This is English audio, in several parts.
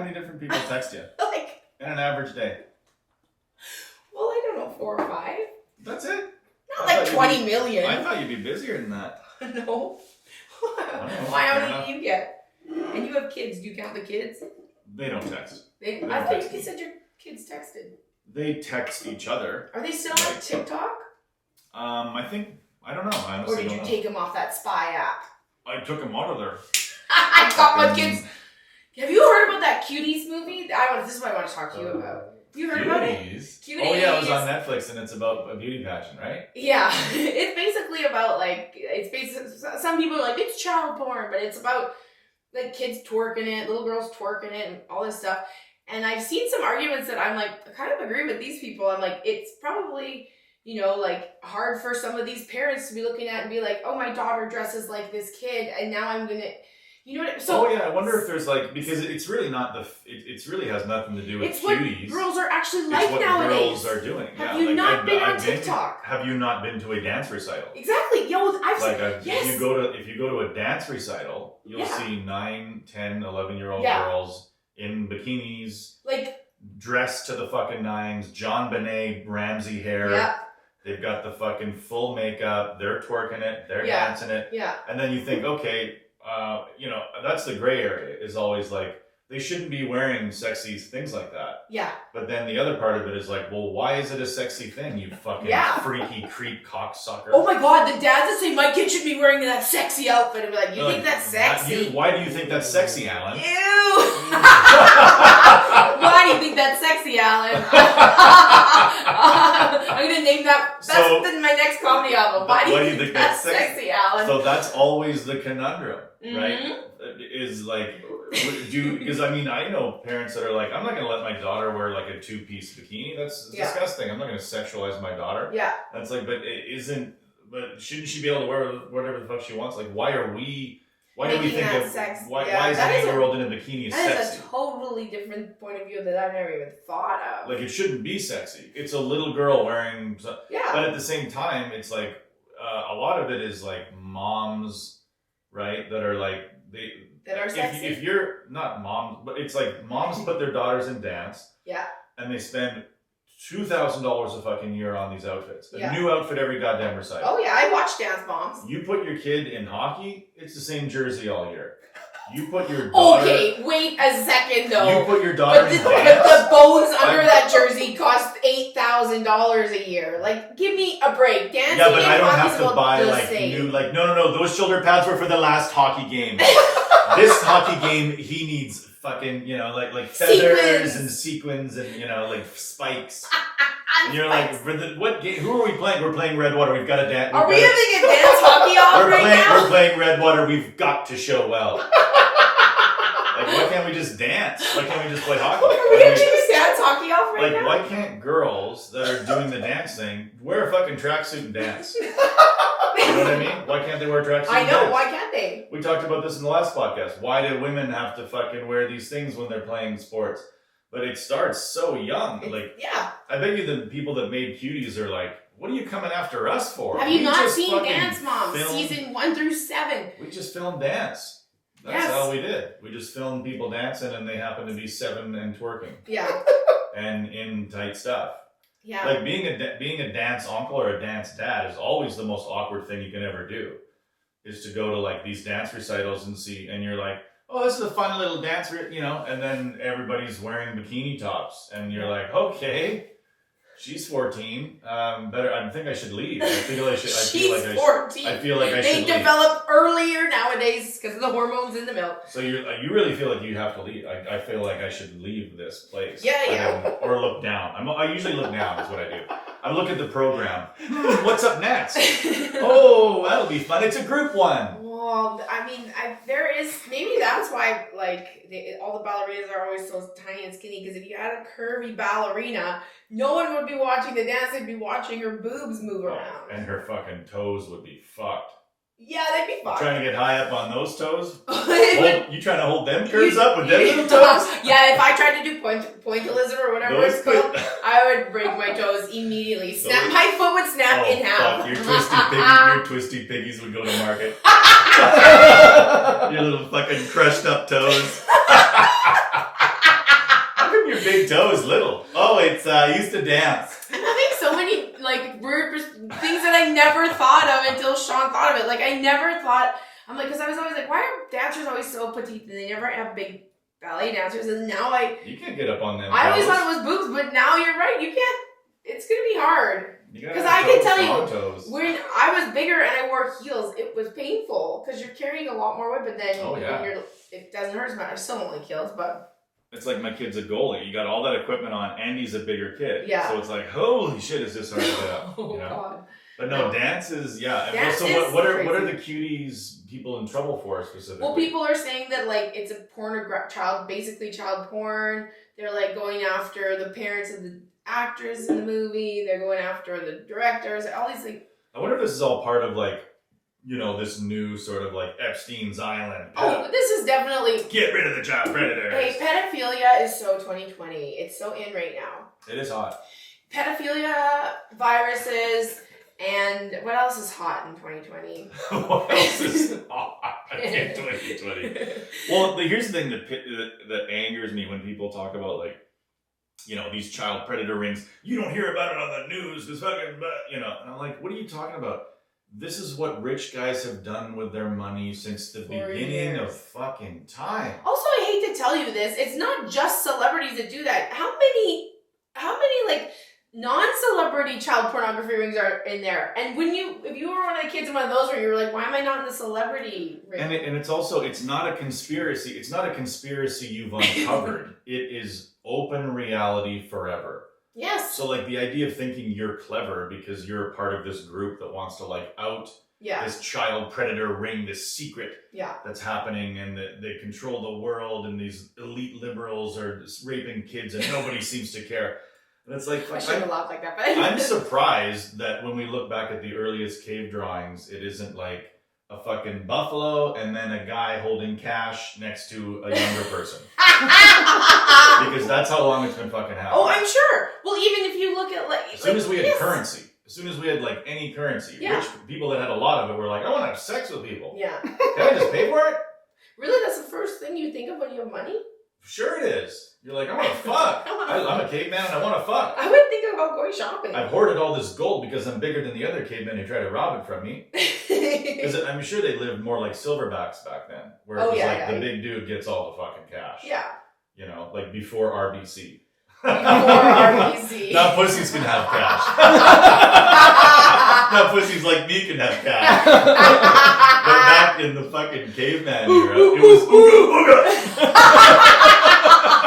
many different people text you? Like, in an average day? well, I don't know, 4 or 5. That's it? Not like 20 million. I thought you'd be busier than that. No. Why, how many do you get? And you have kids. Do you count the kids? They don't text. I thought you said your kids texted. They text each other. Are they still on TikTok? I don't know. I honestly Or did you take them off that spy app? I took them out of there. I got my kids. Have you heard about that Cuties movie? This is what I want to talk to you about. You heard about it? Cuties? Oh yeah, it was on Netflix and it's about a beauty pageant, right? Yeah. It's basically about some people are like, it's child porn, but it's about like kids twerking it, little girls twerking it and all this stuff. And I've seen some arguments that I'm like, I kind of agree with these people. I'm like, it's probably, like hard for some of these parents to be looking at and be like, oh, my daughter dresses like this kid and now I'm going to, So, oh yeah, I wonder if there's because it's really not it really has nothing to do with it's Cuties. What girls are actually like what nowadays. Girls are doing. Have you not been on TikTok? Have you not been to a dance recital? Exactly. Yes. If you go to a dance recital, you'll see 9, 10, 11-year-old girls in bikinis, dressed to the fucking nines, John Bonet, Ramsey hair. Yeah. They've got the fucking full makeup. They're twerking it. They're dancing it. Yeah. And then you think, okay. That's the gray area is always they shouldn't be wearing sexy things like that. Yeah. But then the other part of it is well, why is it a sexy thing, you fucking freaky creep cocksucker? Oh my god, the dads that say my kid should be wearing that sexy outfit and be like, you think that's sexy? Why do you think that's sexy, Alan? Ew! Why do you think that's sexy, Alan? I'm gonna name that. That's my next comedy album. Why do you think that's sexy, Alan? So that's always the conundrum, right? Mm-hmm. Is because I know parents that are like, I'm not gonna let my daughter wear a 2-piece bikini. That's disgusting. I'm not gonna sexualize my daughter. Yeah. That's but shouldn't she be able to wear whatever the fuck she wants? Why do we think why is an 8-year-old in a bikini sexy? That is a totally different point of view that I've never even thought of. It shouldn't be sexy. It's a little girl wearing. Yeah. But at the same time, it's a lot of it is moms, right? That are that are sexy. If you're not moms, but it's moms put their daughters in dance. Yeah. And they spend $2,000 a fucking year on these outfits. A new outfit every goddamn recital. Oh yeah, I watch Dance Moms. You put your kid in hockey, it's the same jersey all year. You put your daughter... Okay, wait a second though. You put your daughter in dance... But the bones under that jersey cost $8,000 a year. Give me a break. Dancing yeah, but I don't have to buy new... No. Those shoulder pads were for the last hockey game. This hockey game, he needs fucking, feathers and sequins and, spikes. And you're what game? Who are we playing? We're playing Redwater. We've got to dance. Are we having a dance hockey off now? We're playing Redwater. We've got to show well. Why can't we just dance? Why can't we just play hockey? Are we having a dance hockey off now? Why can't girls that are doing the dance thing wear a fucking tracksuit and dance? You know what I mean? Why can't they wear tracksuits? I know. Why can't they? We talked about this in the last podcast. Why do women have to fucking wear these things when they're playing sports? But it starts so young. I bet you the people that made Cuties are what are you coming after us for? Have you not seen Dance Moms season 1 through 7? We just filmed dance. That's all we did. We just filmed people dancing and they happened to be 7 and twerking. Yeah. And in tight stuff. Yeah. Being a dance uncle or a dance dad is always the most awkward thing you can ever do. Is to go to these dance recitals and you're like, oh, this is a fun little dance, and then everybody's wearing bikini tops and you're like, okay, she's 14. I think I should leave. She's 14. I feel like I should leave. They develop earlier nowadays because of the hormones in the milk. So you really feel like you have to leave. I feel like I should leave this place. Yeah. Or look down. I usually look down is what I do. I look at the program. What's up next? Oh, that'll be fun. It's a group one. Well, there is, maybe that's why, all the ballerinas are always so tiny and skinny, because if you had a curvy ballerina, no one would be watching the dance, they'd be watching her boobs move around. And her fucking toes would be fucked. Yeah, they'd be fucked. Trying to get high up on those toes? You trying to hold them curves up with them little toes? Yeah, if I tried to do pointillism or whatever it's called, I would break my toes immediately. My foot would snap in half. Fuck, your twisty piggies would go to market. Your little fucking crushed up toes. your big toe is little? Oh, it's I used to dance. I'm having so many like weird things that I never thought of until Sean thought of it. Like I never thought. I'm like, because I was always like, why are dancers always so petite and they never have big ballet dancers? And now you can't get up on them. I always thought it was boobs, but now you're right. You can't. It's gonna be hard. Because I can tell you, when I was bigger and I wore heels, it was painful because you're carrying a lot more weight. But then it doesn't hurt as much. I still don't like heels, but it's like my kid's a goalie. You got all that equipment on, and he's a bigger kid. Yeah. So it's like, holy shit, is this hard to get up? Oh God. But no, dance is Dance so is what are the cuties people in trouble for specifically? Well, people are saying that like it's a basically child porn. They're like going after the parents of the actors in the movie. They're going after the directors. All these like. I wonder if this is all part of like, this new sort of like Epstein's Island. Oh, this is definitely get rid of the child predators. Hey, pedophilia is so 2020. It's so in right now. It is hot. Pedophilia, viruses. And what else is hot in 2020? What else is hot in 2020? Well, here's the thing that angers me when people talk about like, these child predator rings. You don't hear about it on the news because fucking, and I'm like, what are you talking about? This is what rich guys have done with their money since the beginning of fucking time. Also, I hate to tell you this, it's not just celebrities that do that. How many like non-celebrity child pornography rings are in there? And if you were one of the kids in one of those where you were like, why am I not in the celebrity ring? And it's not a conspiracy. It's not a conspiracy you've uncovered. It is open reality forever. Yes. So like the idea of thinking you're clever because you're a part of this group that wants to like out this child predator ring, this secret that's happening, and that they control the world, and these elite liberals are just raping kids and nobody seems to care. And it's like, I shouldn't have laughed like that, but I'm surprised that when we look back at the earliest cave drawings, it isn't like a fucking buffalo and then a guy holding cash next to a younger person. Because that's how long it's been fucking happening. Oh, I'm sure. Well, even if you look at like... As soon as we had currency, as soon as we had like any currency, rich people that had a lot of it were like, I want to have sex with people. Yeah. Can I just pay for it? Really? That's the first thing you think of when you have money? Sure it is. You're like, I want to fuck. I'm a caveman and I want to fuck. I would think about going shopping. I've hoarded all this gold because I'm bigger than the other cavemen who try to rob it from me. Because I'm sure they lived more like silverbacks back then. Where it was the big dude gets all the fucking cash. Yeah. Like before RBC. Before RBC. Now pussies can have cash. Now pussies like me can have cash. But back in the fucking caveman era, it was ooga booga.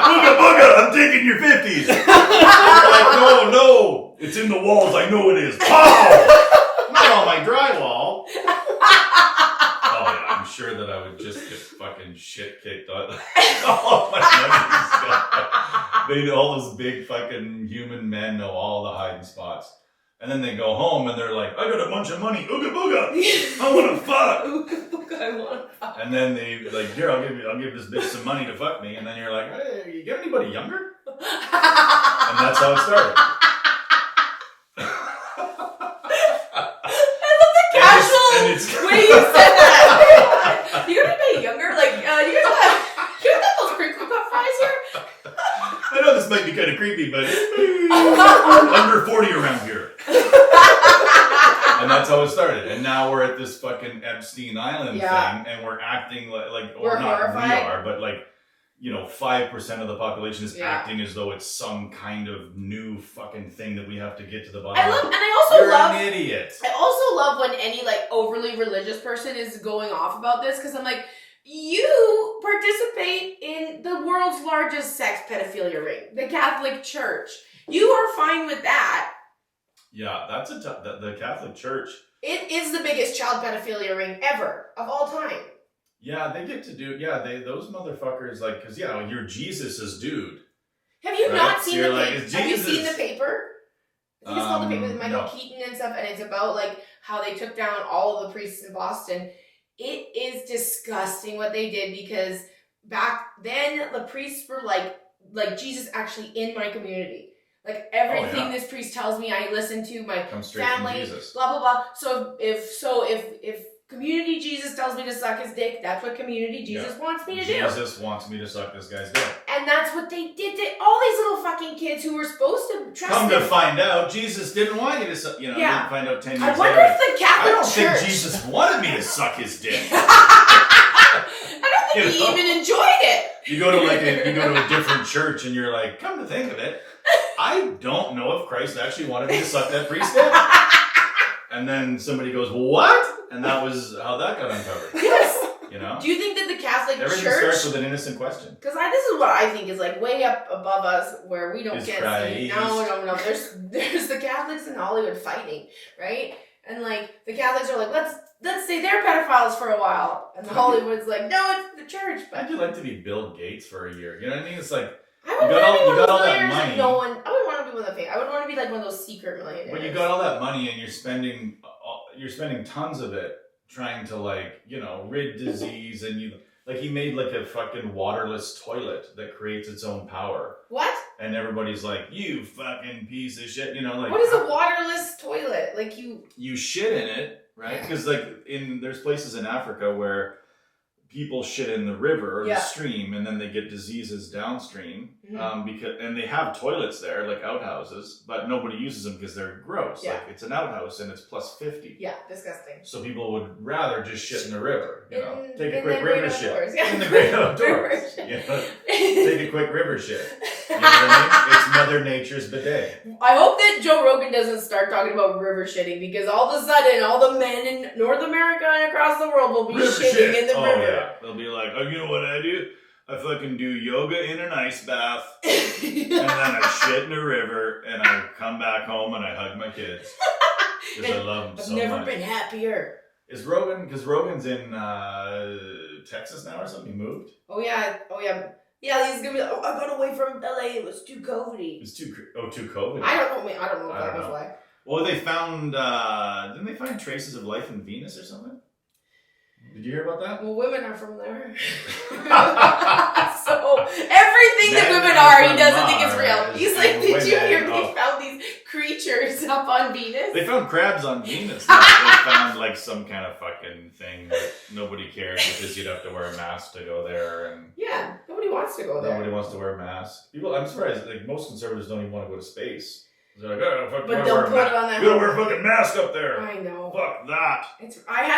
Ooga booga, I'm taking your 50s. You're like, no, it's in the walls, I know it is. Pow! Not on my drywall. Oh yeah, I'm sure that I would just get fucking shit kicked out. All my money's gone. All those big fucking human men know all the hiding spots. And then they go home and they're like, I got a bunch of money, ooga booga, I want to fuck. Ooga booga, I want to fuck. And then they like, here, I'll give this bitch some money to fuck me. And then you're like, hey, you got anybody younger? And that's how it started. I love the casual way you said that. You got anybody younger? Like, you guys got those crinkle cut fries here? I know this might be kind of creepy, but under 40 around here. And that's how it started. And now we're at this fucking Epstein Island thing, and we're acting like we're not horrified. We are, but like, 5% of the population is acting as though it's some kind of new fucking thing that we have to get to the bottom of. And I also love... You're an idiot. I also love when any like overly religious person is going off about this, because I'm like, you participate in the world's largest sex pedophilia ring, the Catholic Church. You are fine with that. Yeah, that's the Catholic Church. It is the biggest child pedophilia ring ever, of all time. Yeah, they get to do, those motherfuckers, like, because, you're Jesus' dude. Have you not seen the paper? Have you seen the paper? I think it's called The Paper with Michael no. Keaton and stuff, and it's about, like, how they took down all of the priests in Boston. It is disgusting what they did, because back then, the priests were like Jesus actually in my community. Like, everything this priest tells me, I listen to, my family, blah, blah, blah. So if Community Jesus tells me to suck his dick. That's what Community Jesus wants me to do. Jesus wants me to suck this guy's dick. And that's what they did to all these little fucking kids who were supposed to trust Come to find out, Jesus didn't want you to suck, didn't find out 10 years later. I wonder if the Catholic Church... I don't think Jesus wanted me to suck his dick. I don't think he even enjoyed it. You go to a different church and you're like, come to think of it, I don't know if Christ actually wanted me to suck that priest's dick. And then somebody goes, what? And that was how that got uncovered. Yes. You know? Do you think that the Catholic Everything Church... starts with an innocent question. Because this is what I think is like way up above us where we don't get see. No. There's the Catholics in Hollywood fighting, right? And like the Catholics are like, let's say they're pedophiles for a while. And the Hollywood's like, no, it's the church. But How'd you like to be Bill Gates for a year? You know what I mean? It's like... I would want to be one of those millionaires that no one... I would want to be one of the... I would want to be like one of those secret millionaires. When you got all that money and you're spending tons of it trying to rid disease and he made like a fucking waterless toilet that creates its own power. What? And everybody's like, you fucking piece of shit, What is a waterless toilet? Like you shit in it, right? Because there's places in Africa where people shit in the river or the stream, and then they get diseases downstream. And they have toilets there, like outhouses, but nobody uses them because they're gross. Yeah. Like it's an outhouse and it's plus 50. Yeah, disgusting. So people would rather just shit in the river. Take a quick river river shit yeah. in the great outdoors. Take a quick river shit. You know what I mean? It's Mother Nature's bidet. I hope that Joe Rogan doesn't start talking about river shitting because all of a sudden all the men in North America and across the world will be shitting in the river. Yeah. They'll be like, oh, you know what I do? I fucking do yoga in an ice bath, and then I shit in a river, and I come back home and I hug my kids because I love them so much. I've never been happier. Is Rogan? Because Rogan's in Texas now or something. He moved. Oh yeah. Yeah, he's gonna be like, I got away from LA. It was too COVID-y. It was too COVID. I don't know if that was why. Well, they found didn't they find traces of life in Venus or something? Did you hear about that? Well, women are from there. So, everything that women are, he doesn't think is real. He's like, did you hear they found these creatures up on Venus? They found crabs on Venus. They found some kind of fucking thing that nobody cared because you'd have to wear a mask to go there. And yeah, nobody wants to go there. Nobody wants to wear a mask. I'm surprised, most conservatives don't even want to go to space. They're like, oh, fuck, but they'll put it on their you gotta wear a fucking mask up there. I know. Fuck that. So I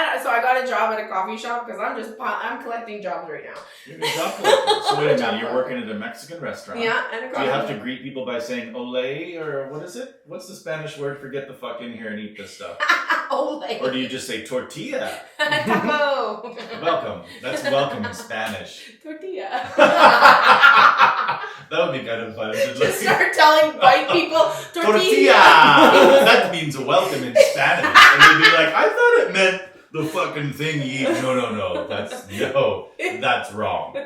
got a job at a coffee shop because I'm collecting jobs right now. You're a job collector. So wait a minute, you're working at a Mexican restaurant. Yeah, and a coffee shop. Do you have to greet people by saying ole, or what is it? What's the Spanish word for get the fuck in here and eat this stuff? Ole. Or do you just say tortilla? Taco. Welcome. That's welcome in Spanish. Tortilla. That would be kind of fun. Just start telling white people, tortilla. That means welcome in Spanish. And they'd be like, I thought it meant the fucking thing you eat. No. That's wrong.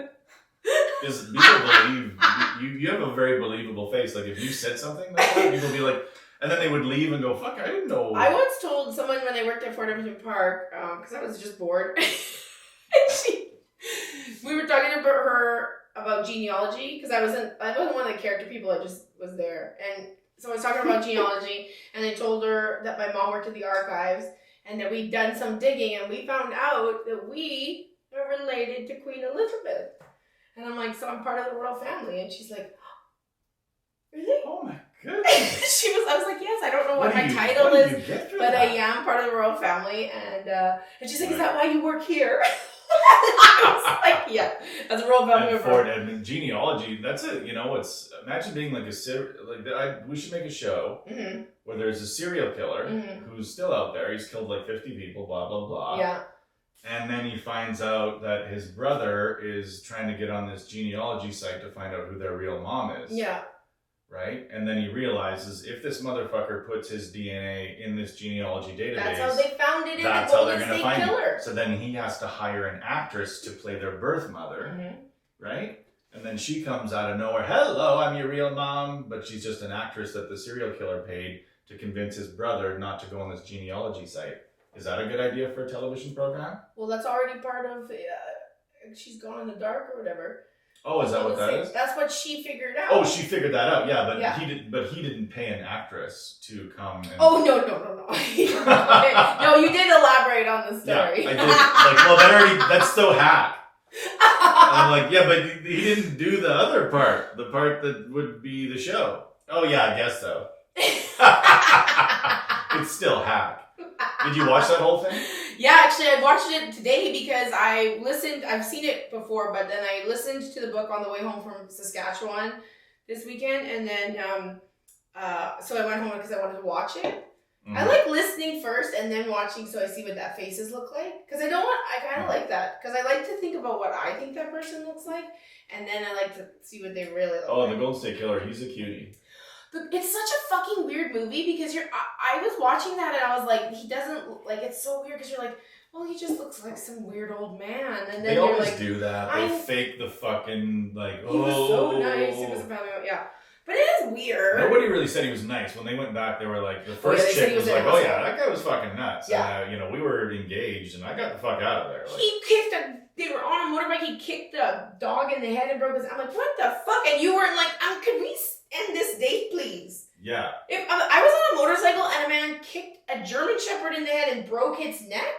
Because people believe, you have a very believable face. Like if you said something like that, people would be like, and then they would leave and go, fuck, I didn't know. I once told someone when I worked at Fort Edmonton Park, because I was just bored, we were talking about her about genealogy, because I wasn't one of the character people, I just was there. And so I was talking about genealogy, and I told her that my mom worked at the archives, and that we'd done some digging, and we found out that we are related to Queen Elizabeth. And I'm like, so I'm part of the royal family. And she's like, really? Oh my goodness. I was like, yes, I don't know what my title is, but I am part of the royal family. And she's like, is that why you work here? I was like, yeah, as a royal family member. Fort Edmonton genealogy, that's it. Imagine being we should make a show where there's a serial killer who's still out there. He's killed 50 people, blah, blah, blah. Yeah. And then he finds out that his brother is trying to get on this genealogy site to find out who their real mom is. Yeah. Right? And then he realizes if this motherfucker puts his DNA in this genealogy database, that's how they found it in the that's how they're Golden going to State find Killer. it. So then he has to hire an actress to play their birth mother, right? And then she comes out of nowhere, hello, I'm your real mom, but she's just an actress that the serial killer paid to convince his brother not to go on this genealogy site. Is that a good idea for a television program? Well, that's already part of She's Gone in the Dark or whatever. Oh, is that what that is? That's what she figured out. Oh, she figured that out. Yeah, but he didn't pay an actress to come. And... Oh no! No, you did elaborate on the story. Yeah, I did. That's so hack. And I'm like, yeah, but he didn't do the other part, the part that would be the show. Oh yeah, I guess so. It's still hack. Did you watch that whole thing? Yeah, actually, I watched it today because I've seen it before, but then I listened to the book on the way home from Saskatchewan this weekend, and then, so I went home because I wanted to watch it. Mm-hmm. I like listening first and then watching so I see what that faces look like. Because I kind of like that. Because I like to think about what I think that person looks like, and then I like to see what they really look like. Oh, the Golden State Killer, he's a cutie. It's such a fucking weird movie because I was watching that and I was like, he doesn't, like, it's so weird because you're like, well, he just looks like some weird old man. And then they always do that. They fake the fucking, like, he was so nice. He was yeah. But it is weird. Nobody really said he was nice. When they went back, they were like, the first chick was like, oh yeah, that guy was fucking nuts. Yeah. And, we were engaged and I got the fuck out of there. Like, they were on a motorbike, he kicked the dog in the head and broke his, I'm like, what the fuck? And you weren't like, could we end this date, please? Yeah. If I was on a motorcycle and a man kicked a German Shepherd in the head and broke its neck,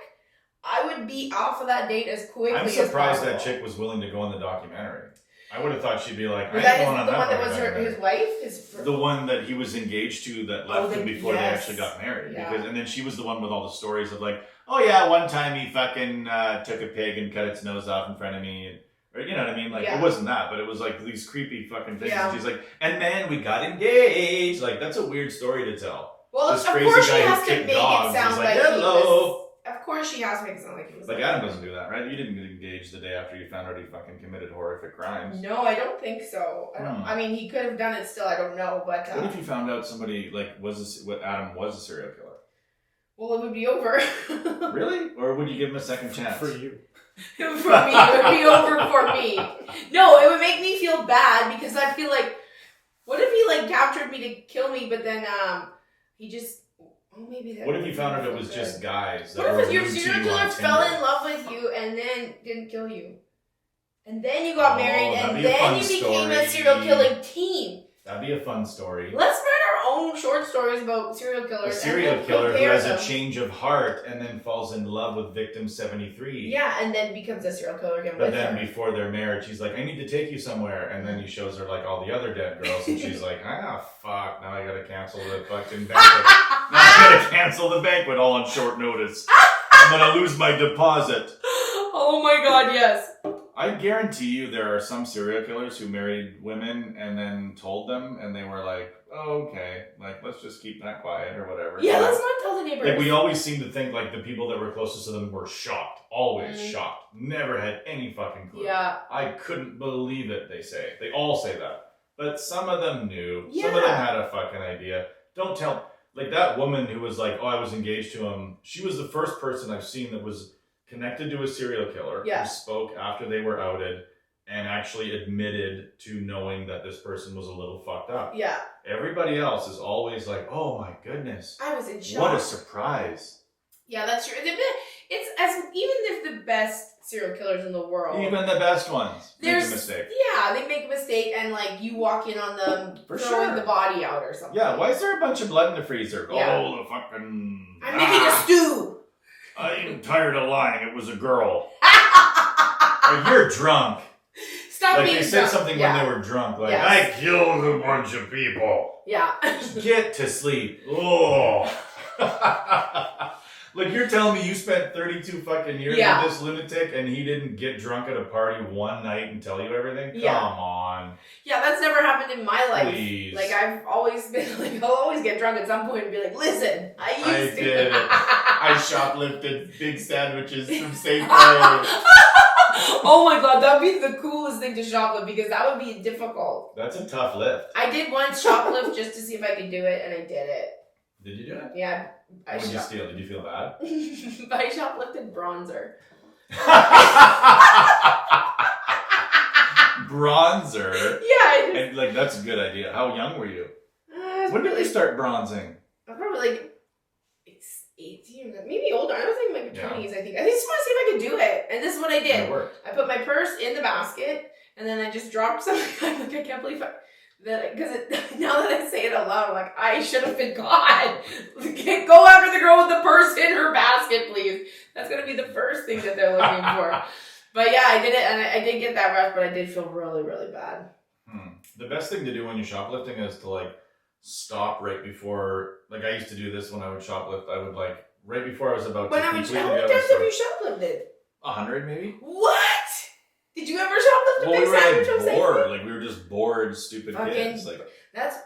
I would be off of that date as quickly as possible. I'm surprised that chick was willing to go on the documentary. I would have thought she'd be like, I ain't going on that. The one that was his wife? The one that he was engaged to that left him before they actually got married. Yeah. And then she was the one with all the stories of like, oh yeah, one time he fucking took a pig and cut its nose off in front of me. Or, you know what I mean? Like, it wasn't that, but it was like these creepy fucking things. Yeah. And she's like, and then we got engaged. Like, that's a weird story to tell. Well, this of course she has to make it sound like hello. Of course she has to make it sound like he was like Adam doesn't do that, right? You didn't get engaged the day after you found out he fucking committed horrific crimes. No, I don't think so. I mean, he could have done it still, I don't know, but... What if you found out somebody, like, Adam was a serial killer? Well, it would be over. Really? Or would you give him a second chance? For you. For me. It would be over for me. No, it would make me feel bad because I'd feel like, what if he, like, captured me to kill me, but then, he just... Oh, maybe that. What if you found out it was just guys? What if your serial killer fell in love with you and then didn't kill you? And then you got married and then you became a serial killing team. That'd be a fun story. Let's write our own short stories about serial killers. A serial killer who has a change of heart and then falls in love with victim 73. Yeah, and then becomes a serial killer again. But then before their marriage, he's like, I need to take you somewhere. And then he shows her like all the other dead girls and she's like, fuck, now I gotta cancel the fucking banquet. Now I gotta cancel the banquet all on short notice. I'm gonna lose my deposit. Oh my god, yes. I guarantee you there are some serial killers who married women and then told them and they were like, oh, okay, like, let's just keep that quiet or whatever. Yeah, let's not tell the neighbors. Like, we always seem to think, like, the people that were closest to them were shocked. Always shocked. Never had any fucking clue. Yeah. I couldn't believe it, they say. They all say that. But some of them knew. Yeah. Some of them had a fucking idea. Don't tell... Like, that woman who was like, oh, I was engaged to him, she was the first person I've seen that was connected to a serial killer who spoke after they were outed and actually admitted to knowing that this person was a little fucked up. Yeah. Everybody else is always like, oh my goodness. I was in shock. What a surprise. Yeah, that's true. It's as even if the best serial killers in the world. Even the best ones make a mistake. Yeah, they make a mistake and like you walk in on them throwing the body out or something. Yeah, why is there a bunch of blood in the freezer? Yeah. Oh, the fucking... I'm making a stew. I'm tired of lying. It was a girl. Or you're drunk. Stop being drunk. Like they said something when they were drunk. Like, I killed a bunch of people. Yeah. Just get to sleep. Oh. Like, you're telling me you spent 32 fucking years with this lunatic and he didn't get drunk at a party one night and tell you everything? Yeah. Come on. Yeah, that's never happened in my life. Please. Like, I've always been like, I'll always get drunk at some point and be like, listen, I used to. Did. I shoplifted big sandwiches from Safeway. Oh my god, that would be the coolest thing to shoplift because that would be difficult. That's a tough lift. I did once shoplift just to see if I could do it, and I did it. Did you do it? Yeah. What did you steal? Did you feel bad? I shoplifted bronzer. Bronzer? Yeah. And, like, that's a good idea. How young were you? When did you start bronzing? I was probably like 18, maybe older. I was in my 20s, I think. I just want to see if I could do it. And this is what I did. It worked. I put my purse in the basket, and then I just dropped something. I'm like, I can't believe that, because now that I say it out loud, I'm like, I should have been caught. Go after the girl with the purse in her basket, please. That's going to be the first thing that they're looking for. But yeah, I did it, and I did get that rush, but I did feel really, really bad. The best thing to do when you're shoplifting is to, like, stop right before, like, I used to do this when I would shoplift. I would, like, right before I was about to completely get out of the store. How many times have you shoplifted? 100, maybe. What? Did you ever shoplift a big sandwich from Safeway? Bored. Like, we were just bored, stupid kids. Like, that's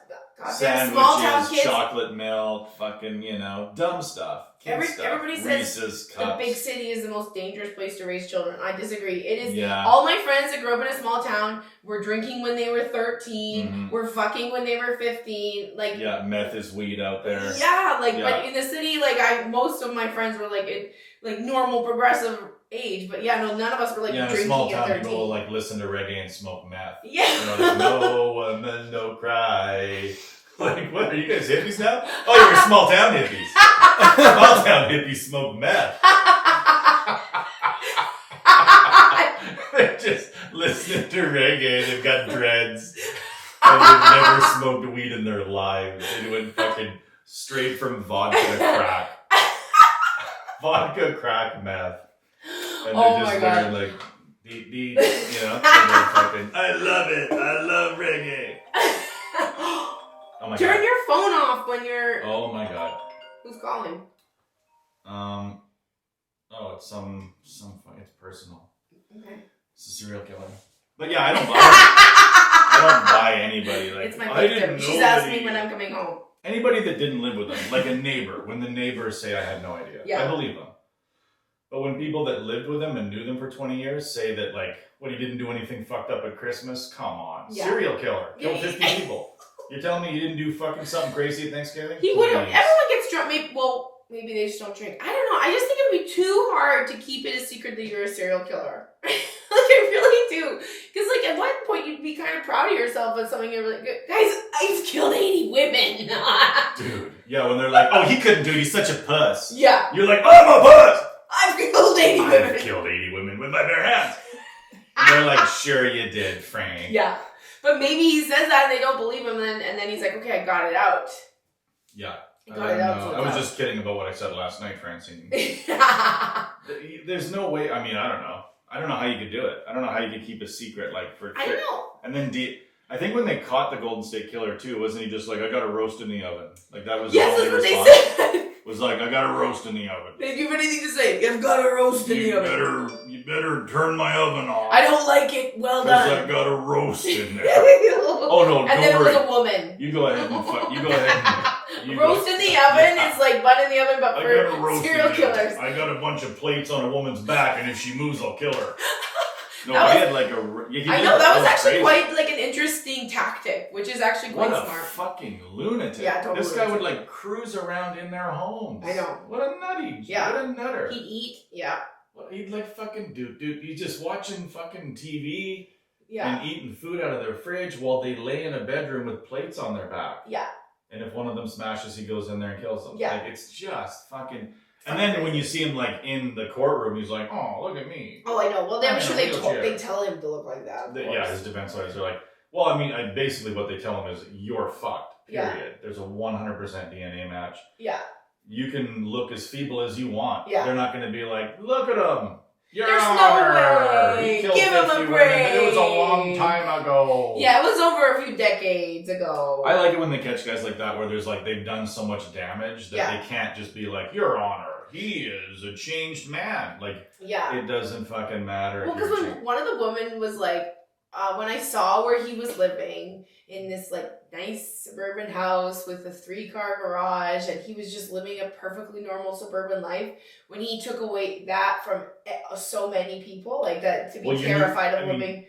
sandwiches, small town kids. Chocolate milk, fucking, you know, dumb stuff. Everybody says Reese's the cups. big city is the most dangerous place to raise children. I disagree. It is. Yeah. All my friends that grew up in a small town were drinking when they were 13, were fucking when they were 15. Like, yeah, meth is weed out there. Yeah, like, but in the city, like, most of my friends were like normal, progressive age. But yeah, no, none of us were like drinking small town, at 13. People will like listen to reggae and smoke meth. Yeah. You know, like, no woman, no cry. Like, what, are you guys hippies now? Oh, you're small town hippies. Small town hippies smoke meth. They're just listening to reggae, they've got dreads, and they've never smoked weed in their lives. They went fucking straight from vodka to crack. Vodka, crack, meth. And they're just wearing like, beep, beep, you know, and they're fucking, I love it, I love reggae. Oh my Turn God. your phone off when you're... Oh my God. Who's calling? Oh, it's it's personal. Okay. It's a serial killer. But yeah, I don't buy anybody. Like, it's my victim. She's asked me when I'm coming home. Anybody that didn't live with them, like a neighbor, when the neighbors say I had no idea, I believe them. But when people that lived with them and knew them for 20 years say that, like, what, he didn't do anything fucked up at Christmas? Come on. Yeah. Serial killer. Killed 50 people. You're telling me you didn't do fucking something crazy at Thanksgiving? He would have. Everyone gets drunk. Maybe they just don't drink. I don't know. I just think it would be too hard to keep it a secret that you're a serial killer. Like, I really do. Because, like, at one point, you'd be kind of proud of yourself of something you're like, guys, I've killed 80 women. Dude. Yeah, when they're like, oh, he couldn't do it. He's such a puss. Yeah. You're like, I'm a puss. I've killed 80 women. I've killed 80 women with my bare hands. And they're like, sure you did, Frank. Yeah. But maybe he says that and they don't believe him, and then he's like, okay, I got it out. Yeah. I was just kidding about what I said last night, Francine. There's no way. I mean, I don't know. I don't know how you could do it. I don't know how you could keep a secret like for. I don't know. And then I think when they caught the Golden State Killer too, wasn't he just like, I got a roast in the oven? Like that was yes, all that's what they said. Was like, I got a roast in the oven. They give anything to say. I've got a roast in the oven. You better turn my oven off. I don't like it. Well done. Because I got a roast in there. Oh no, and then it was a woman. You go ahead and fuck. You go ahead. Roast in the oven is like bun in the oven, but for serial killers. I got a bunch of plates on a woman's back, and if she moves, I'll kill her. No, he had like a. I know that was actually quite like an interesting tactic, which is actually quite smart. What a fucking lunatic! Yeah, totally. This guy would like cruise around in their homes. I know. What a nutty! Yeah. What a nutter! He'd eat. Yeah. Well, he'd like fucking dude. He's just watching fucking TV. Yeah. And eating food out of their fridge while they lay in a bedroom with plates on their back. Yeah. And if one of them smashes, he goes in there and kills them. Yeah. Like, it's just fucking... And then when you see him, like, in the courtroom, he's like, oh, look at me. Oh, I know. Well, I'm sure they tell him to look like that. Yeah, his defense lawyers are like, well, I mean, basically what they tell him is, you're fucked, period. Yeah. There's a 100% DNA match. Yeah. You can look as feeble as you want. Yeah. They're not going to be like, look at him. There's no way. Give him a break. It was a long time ago. Yeah, it was over a few decades ago. I like it when they catch guys like that where there's like they've done so much damage that they can't just be like, Your Honor, he is a changed man. Like, it doesn't fucking matter. Well, because when one of the women was like, when I saw where he was living in this like nice suburban house with a 3-car garage, and he was just living a perfectly normal suburban life, when he took away that from so many people, like that, to be terrified of living.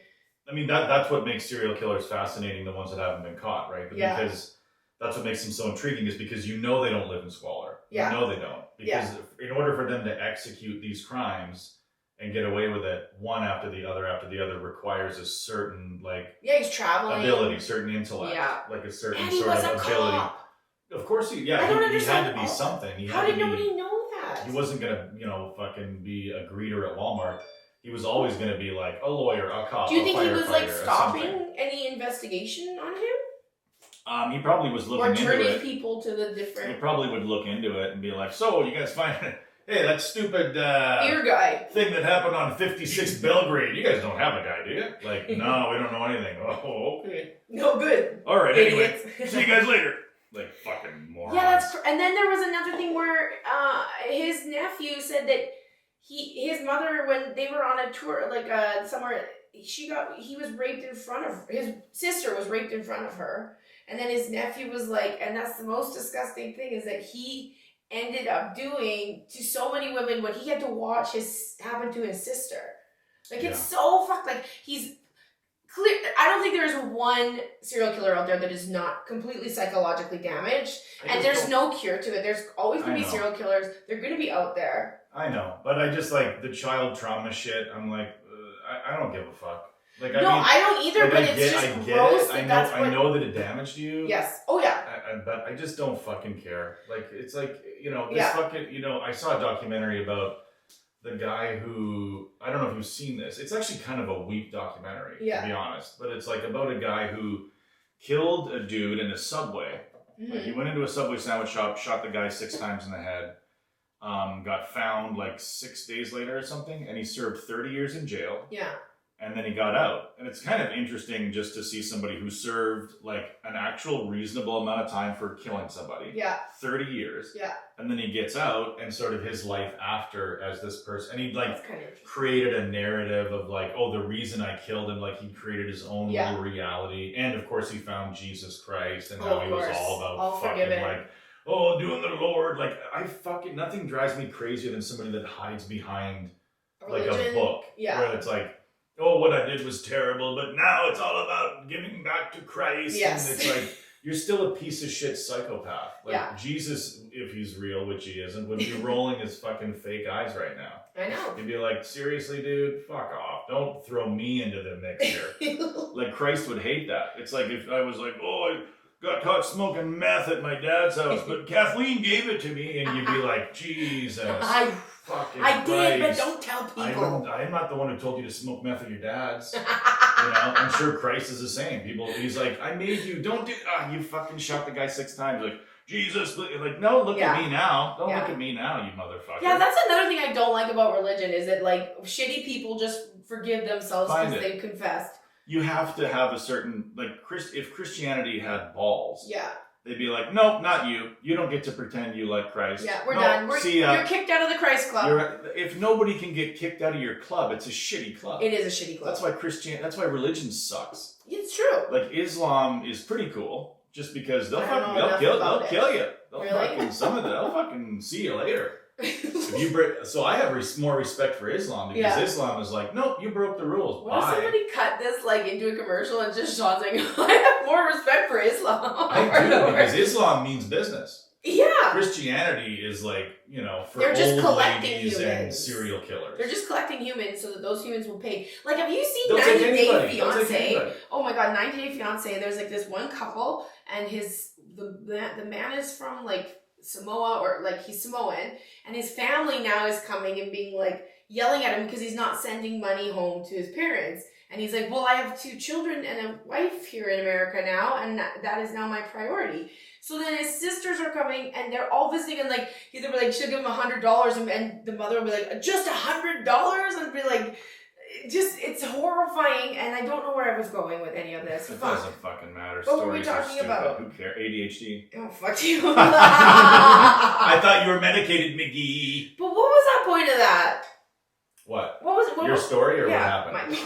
I mean, that's what makes serial killers fascinating, the ones that haven't been caught, right? Because that's what makes them so intriguing, is because you know they don't live in squalor. Yeah. You know they don't. Because in order for them to execute these crimes and get away with it one after the other requires a certain he's traveling ability, certain intellect, like a certain sort of ability. Cop. Of course he had to be something. How did nobody know that? He wasn't gonna fucking be a greeter at Walmart. he was always going to be like a lawyer, a cop. Do you think he was like stopping something. any investigation on him? He probably was looking into it. Or turning people to the different. He probably would look into it and be like, "So you guys find it? Hey, that stupid beer guy thing that happened on 56 Belgrade. You guys don't have a guy, do you? Like, no, we don't know anything. Oh, okay. No good. All right. Anyway, see you guys later. Like fucking morons. Yeah, and then there was another thing where his nephew said that his mother, when they were on a tour, like somewhere, he was raped in front of his sister was raped in front of her, and then his nephew was like, and that's the most disgusting thing is that he ended up doing to so many women what he had to watch happen to his sister. Like it's so fucked. Like he's clear. I don't think there's one serial killer out there that is not completely psychologically damaged, and there's no cure to it. There's always gonna be serial killers. They're gonna be out there. I know, but I just like the child trauma shit. I'm like, I don't give a fuck. Like, I don't either. Like, but it's just gross. I know that it damaged you. Yes. Oh yeah. But I just don't fucking care. Like it's like this fucking I saw a documentary about the guy who I don't know if you've seen this. It's actually kind of a weak documentary to be honest. But it's like about a guy who killed a dude in a Subway. Mm-hmm. Like, he went into a Subway sandwich shop, shot the guy 6 times in the head. Got found like 6 days later or something, and he served 30 years in jail. Yeah. And then he got out. And it's kind of interesting just to see somebody who served like an actual reasonable amount of time for killing somebody. Yeah. 30 years. Yeah. And then he gets out and sort of his life after as this person. And he like created a narrative of like, oh, the reason I killed him, like he created his own little reality. And of course he found Jesus Christ and how he was all about fucking like, oh, doing the Lord. Like nothing drives me crazier than somebody that hides behind like a book. Yeah. Where it's like, oh, what I did was terrible, but now it's all about giving back to Christ. Yes. And it's like, you're still a piece of shit psychopath. Like, Jesus, if he's real, which he isn't, would be rolling his fucking fake eyes right now. I know. He'd be like, seriously, dude, fuck off. Don't throw me into the mix here. Like, Christ would hate that. It's like if I was like, oh, I got caught smoking meth at my dad's house, but Kathleen gave it to me, and you'd be like, Jesus. I did, but don't tell people. I'm not the one who told you to smoke meth at your dad's. I'm sure Christ is the same. He's like, I made you. Don't do. You fucking shot the guy 6 times. Like, Jesus, like, no, look at me now. Don't look at me now, you motherfucker. Yeah, that's another thing I don't like about religion is that like shitty people just forgive themselves because they've confessed. You have to have a certain if Christianity had balls. Yeah. They'd be like, nope, not you. You don't get to pretend you like Christ. Yeah, we're done. You're kicked out of the Christ club. If nobody can get kicked out of your club, it's a shitty club. It is a shitty club. That's why religion sucks. It's true. Like Islam is pretty cool, just because they'll kill you. They'll fucking see you later. So I have more respect for Islam because Islam is like, nope, you broke the rules. What if somebody cut this like into a commercial and just Sean's like, I have more respect for Islam? I do because Islam means business. Yeah. Christianity is like, for they're just old ladies and serial killers. They're just collecting humans so that those humans will pay. Like, have you seen 90 Day Fiance? Oh my God, 90 Day Fiance. There's like this one couple and the man is from like Samoa or like he's Samoan and his family now is coming and being like yelling at him because he's not sending money home to his parents and he's like, well, I have 2 children and a wife here in America now and that is now my priority. So then his sisters are coming and they're all visiting and like either be like she'll give him $100 and the mother will be like just $100 and be like it's horrifying, and I don't know where I was going with any of this. It doesn't fucking matter. What were we talking about? Who cares? ADHD. Oh, fuck you. I thought you were medicated, McGee. But what was that point of that? What? What was it? Your story or what happened?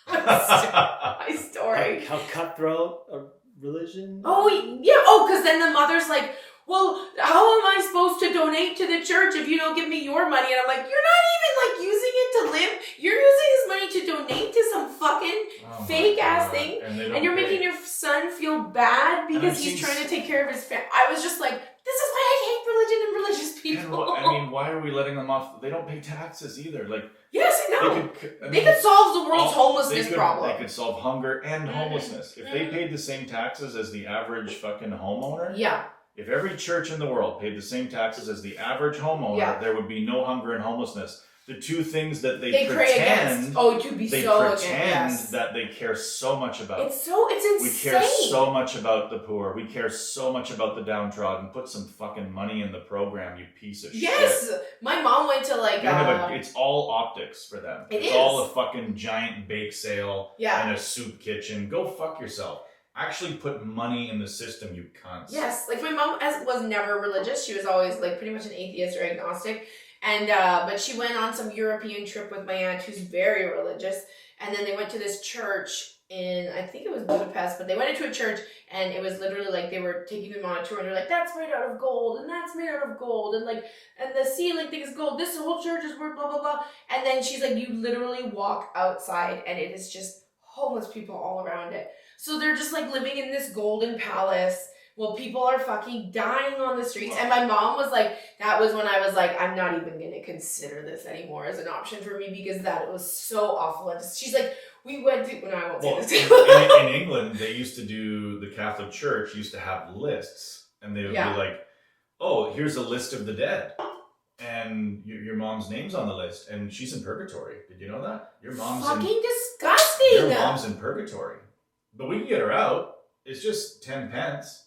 My story. How cutthroat a religion? Oh, yeah. Oh, because then the mother's like, well, how am I supposed to donate to the church if you don't give me your money? And I'm like, you're not even like using it to live. You're using this money to donate to some fucking fake ass thing. And you're making your son feel bad because he's trying to take care of his family. I was just like, this is why I hate religion and religious people. Why are we letting them off? They don't pay taxes either. Like, yes, I know. They could solve the world's homelessness problem. They could solve hunger and homelessness. If they paid the same taxes as the average fucking homeowner. Yeah. If every church in the world paid the same taxes as the average homeowner, there would be no hunger and homelessness. the two things that they pray pretend. against. Oh, to be they so pretend against. that they care so much about. It's insane. We care so much about the poor. We care so much about the downtrodden. Put some fucking money in the program, you piece of shit. Yes! My mom went to like... it's all optics for them. It's all a fucking giant bake sale and a soup kitchen. Go fuck yourself. Actually put money in the system, you cunts. Yes, like my mom was never religious. She was always like pretty much an atheist or agnostic. And but she went on some European trip with my aunt who's very religious. And then they went to this church in, I think it was Budapest, but they went into a church and it was literally like they were taking them on a tour and they're like, that's made out of gold and that's made out of gold and like, and the ceiling thing is gold. This whole church is worth blah, blah, blah. And then she's like, you literally walk outside and it is just homeless people all around it. So they're just like living in this golden palace. Well, people are fucking dying on the streets. And my mom was like, that was when I was like, I'm not even going to consider this anymore as an option for me because that was so awful. And she's like, we went to, I won't say this. In England, they used to do, the Catholic Church used to have lists. And they would be like, oh, here's a list of the dead. And your mom's name's on the list. And she's in purgatory. Did you know that? Your mom's fucking disgusting. Your mom's in purgatory. But we can get her out. It's just 10 pence.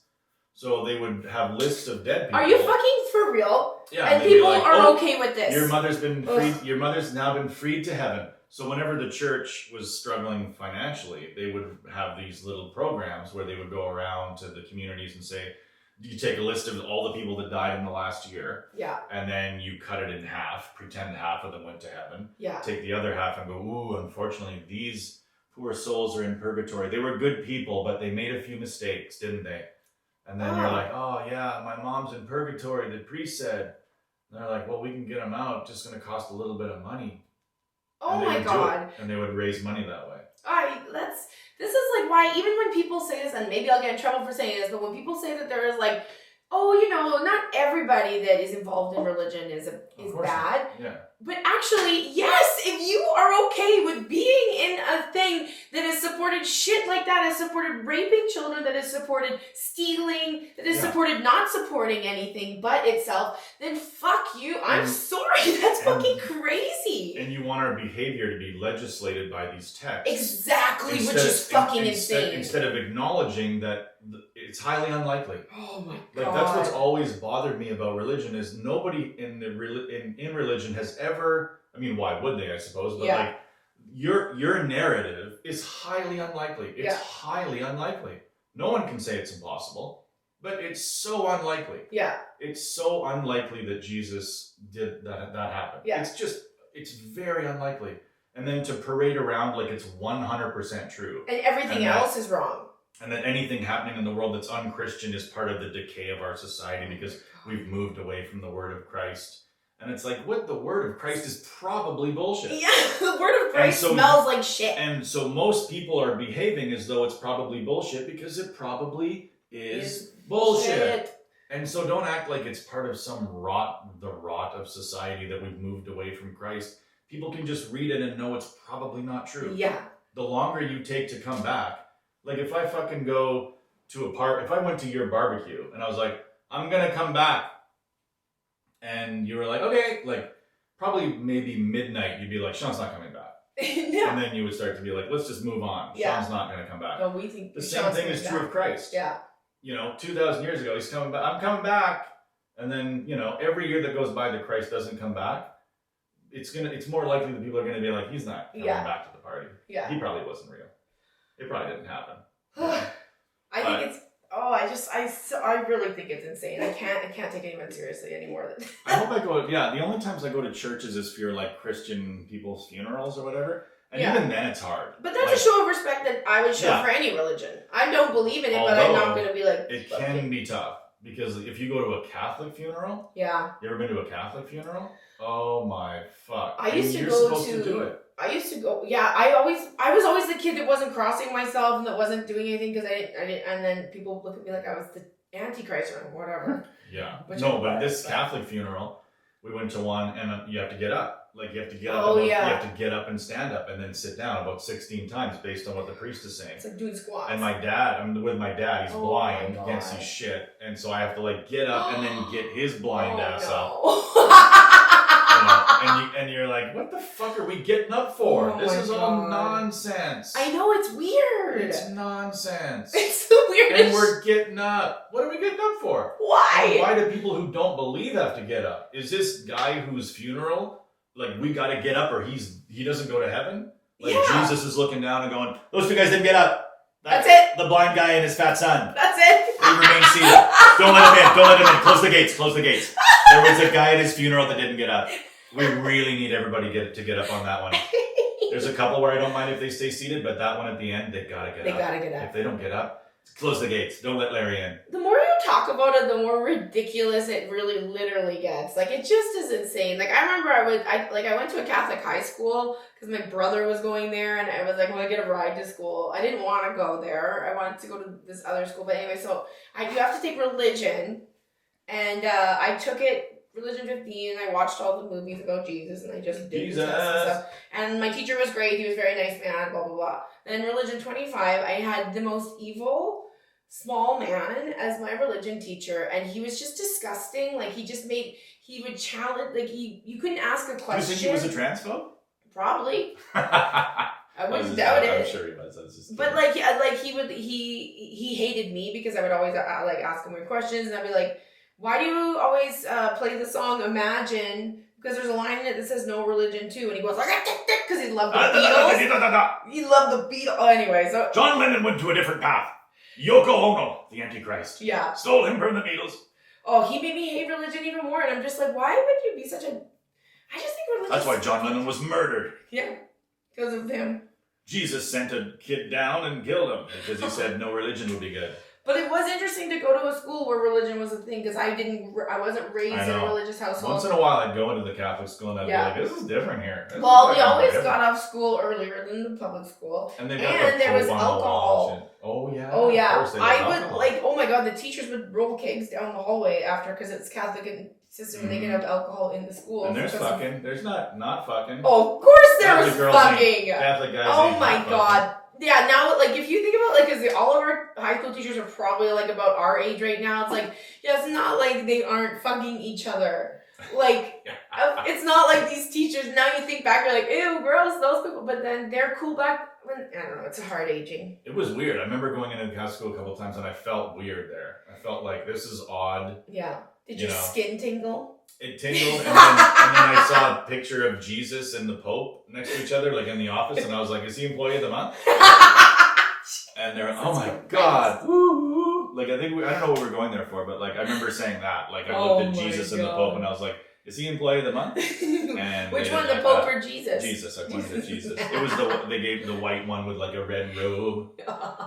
So they would have lists of dead people. Are you fucking for real? Yeah. And people are okay with this. Your mother's been freed. Your mother's now been freed to heaven. So whenever the church was struggling financially, they would have these little programs where they would go around to the communities and say, you take a list of all the people that died in the last year. Yeah. And then you cut it in half, pretend half of them went to heaven. Yeah. Take the other half and go, ooh, unfortunately, these poor souls are in purgatory. They were good people, but they made a few mistakes, didn't they? And then you're like, oh yeah, my mom's in purgatory, the priest said. And they're like, well, we can get them out, just going to cost a little bit of money. Oh my God. And they would raise money that way. This is like why, even when people say this, and maybe I'll get in trouble for saying this, but when people say that there is like, oh, you know, not everybody that is involved in religion is bad. Yeah. But actually, yes, if you are okay with being in a thing that has supported shit like that, has supported raping children, that has supported stealing, that has supported not supporting anything but itself, then fuck you. I'm sorry. That's fucking crazy. And you want our behavior to be legislated by these texts. Exactly, which is fucking insane. Instead of acknowledging that it's highly unlikely. Oh my God. Like that's what's always bothered me about religion is nobody in religion has ever, I mean, why would they, I suppose, but like your narrative is highly unlikely. It's highly unlikely. No one can say it's impossible, but it's so unlikely. Yeah. It's so unlikely that Jesus did that happen. Yeah. It's very unlikely. And then to parade around like it's 100% true. And everything else is wrong. And that anything happening in the world that's unchristian is part of the decay of our society because we've moved away from the word of Christ. And it's like, what? The word of Christ is probably bullshit. Yeah, the word of Christ smells like shit. And so most people are behaving as though it's probably bullshit because it probably is bullshit. And so don't act like it's part of some the rot of society that we've moved away from Christ. People can just read it and know it's probably not true. Yeah. The longer you take to come back, like if I fucking go to if I went to your barbecue and I was like, I'm going to come back. And you were like, okay, like probably maybe midnight, you'd be like, Sean's not coming back. Yeah. And then you would start to be like, let's just move on. Yeah. Sean's not going to come back. No, we think the same thing is true of Christ. Yeah. You know, 2,000 years ago, he's coming back. I'm coming back. And then, you know, every year that goes by that Christ doesn't come back, it's more likely that people are going to be like, he's not coming back to the party. Yeah. He probably wasn't real. It probably didn't happen. I really think it's insane. I can't take anyone seriously anymore. I hope I go. Yeah, the only times I go to churches is for like Christian people's funerals or whatever, and even then it's hard. But that's a show of respect that I would show for any religion. I don't believe in it, but I'm not going to be like. It can be tough because if you go to a Catholic funeral, you ever been to a Catholic funeral? Oh my fuck! I used to go to do it. I used to go. Yeah, I was always the kid that wasn't crossing myself and that wasn't doing anything because I didn't. And then people look at me like I was the Antichrist or whatever. Yeah. But this Catholic funeral, we went to one and you have to get up. Like you have to get up. You have to get up and stand up and then sit down about 16 times based on what the priest is saying. It's like doing squats. And I'm with my dad. He's blind. He can't see shit. And so I have to like get up and then get his blind ass up. and you're like, what the fuck are we getting up for? Oh this is God. all nonsense. I know, it's weird. It's nonsense. It's the weirdest. And we're getting up. What are we getting up for? Why? And why do people who don't believe have to get up? Is this guy whose funeral, like, we got to get up or he doesn't go to heaven? Like, Jesus is looking down and going, those two guys didn't get up. That's it. The blind guy and his fat son. That's it. They remain seated. Don't let him in. Don't let him in. Close the gates. Close the gates. There was a guy at his funeral that didn't get up. We really need everybody to get up on that one. There's a couple where I don't mind if they stay seated, but that one at the end, they gotta get up. They gotta get up. If they don't get up, close the gates. Don't let Larry in. The more you talk about it, the more ridiculous it really literally gets. Like, it just is insane. Like, I remember I went to a Catholic high school because my brother was going there, and I was like, well, I get a ride to school. I didn't want to go there. I wanted to go to this other school. But anyway, so you have to take religion, and I took it. Religion 15, and I watched all the movies about Jesus, and I just did the tests and stuff. And my teacher was great. He was a very nice man, blah, blah, blah. Then Religion 25, I had the most evil small man as my religion teacher, and he was just disgusting. Like, he would challenge, like, you couldn't ask a question. Do you think he was a transphobe? Probably. I wouldn't doubt it. I'm sure he was. But he hated me because I would always ask him weird questions, and I'd be like, why do you always play the song Imagine? Because there's a line in it that says no religion too, and he goes like, because he loved the Beatles. He loved the Beatles. Oh, anyway, so John Lennon went to a different path. Yoko Ono, the Antichrist, stole him from the Beatles. Oh, he made me hate religion even more, and I'm just like, why would you be such a? I just think religion. That's why John Lennon was murdered. Yeah, because of him. Jesus sent a kid down and killed him because he said no religion would be good. But it was interesting to go to a school where religion was a thing because I wasn't raised in a religious household. Once in a while, I'd go into the Catholic school and I'd be like, "This is different here." We always got off school earlier than the public school, and there was alcohol. Oh yeah. Oh yeah. I would oh my God, the teachers would roll kegs down the hallway after because it's Catholic system and they can have alcohol in the school. And there's fucking. There's not fucking. Oh, of course there's fucking. Catholic guys. Oh my God. Yeah, now, like, if you think about, because all of our high school teachers are probably, like, about our age right now, it's like, yeah, it's not like they aren't fucking each other. Like, it's not like these teachers, now you think back, you're like, ew, gross, those people, but then they're cool back when, I don't know, it's hard aging. It was weird. I remember going into the Catholic school a couple of times, and I felt weird there. I felt like, this is odd. Yeah. Did your skin tingle? It tingled, and then I saw a picture of Jesus and the Pope next to each other, like in the office, and I was like, is he Employee of the Month? And they're, oh my God. Woo. Like, I don't know what we're going there for, but, like, I remember saying that. Like, I looked at Jesus and the Pope, and I was like, is he Employee of the Month? And which one, the Pope or Jesus? Jesus. I pointed at Jesus. It was they gave the white one with like a red robe.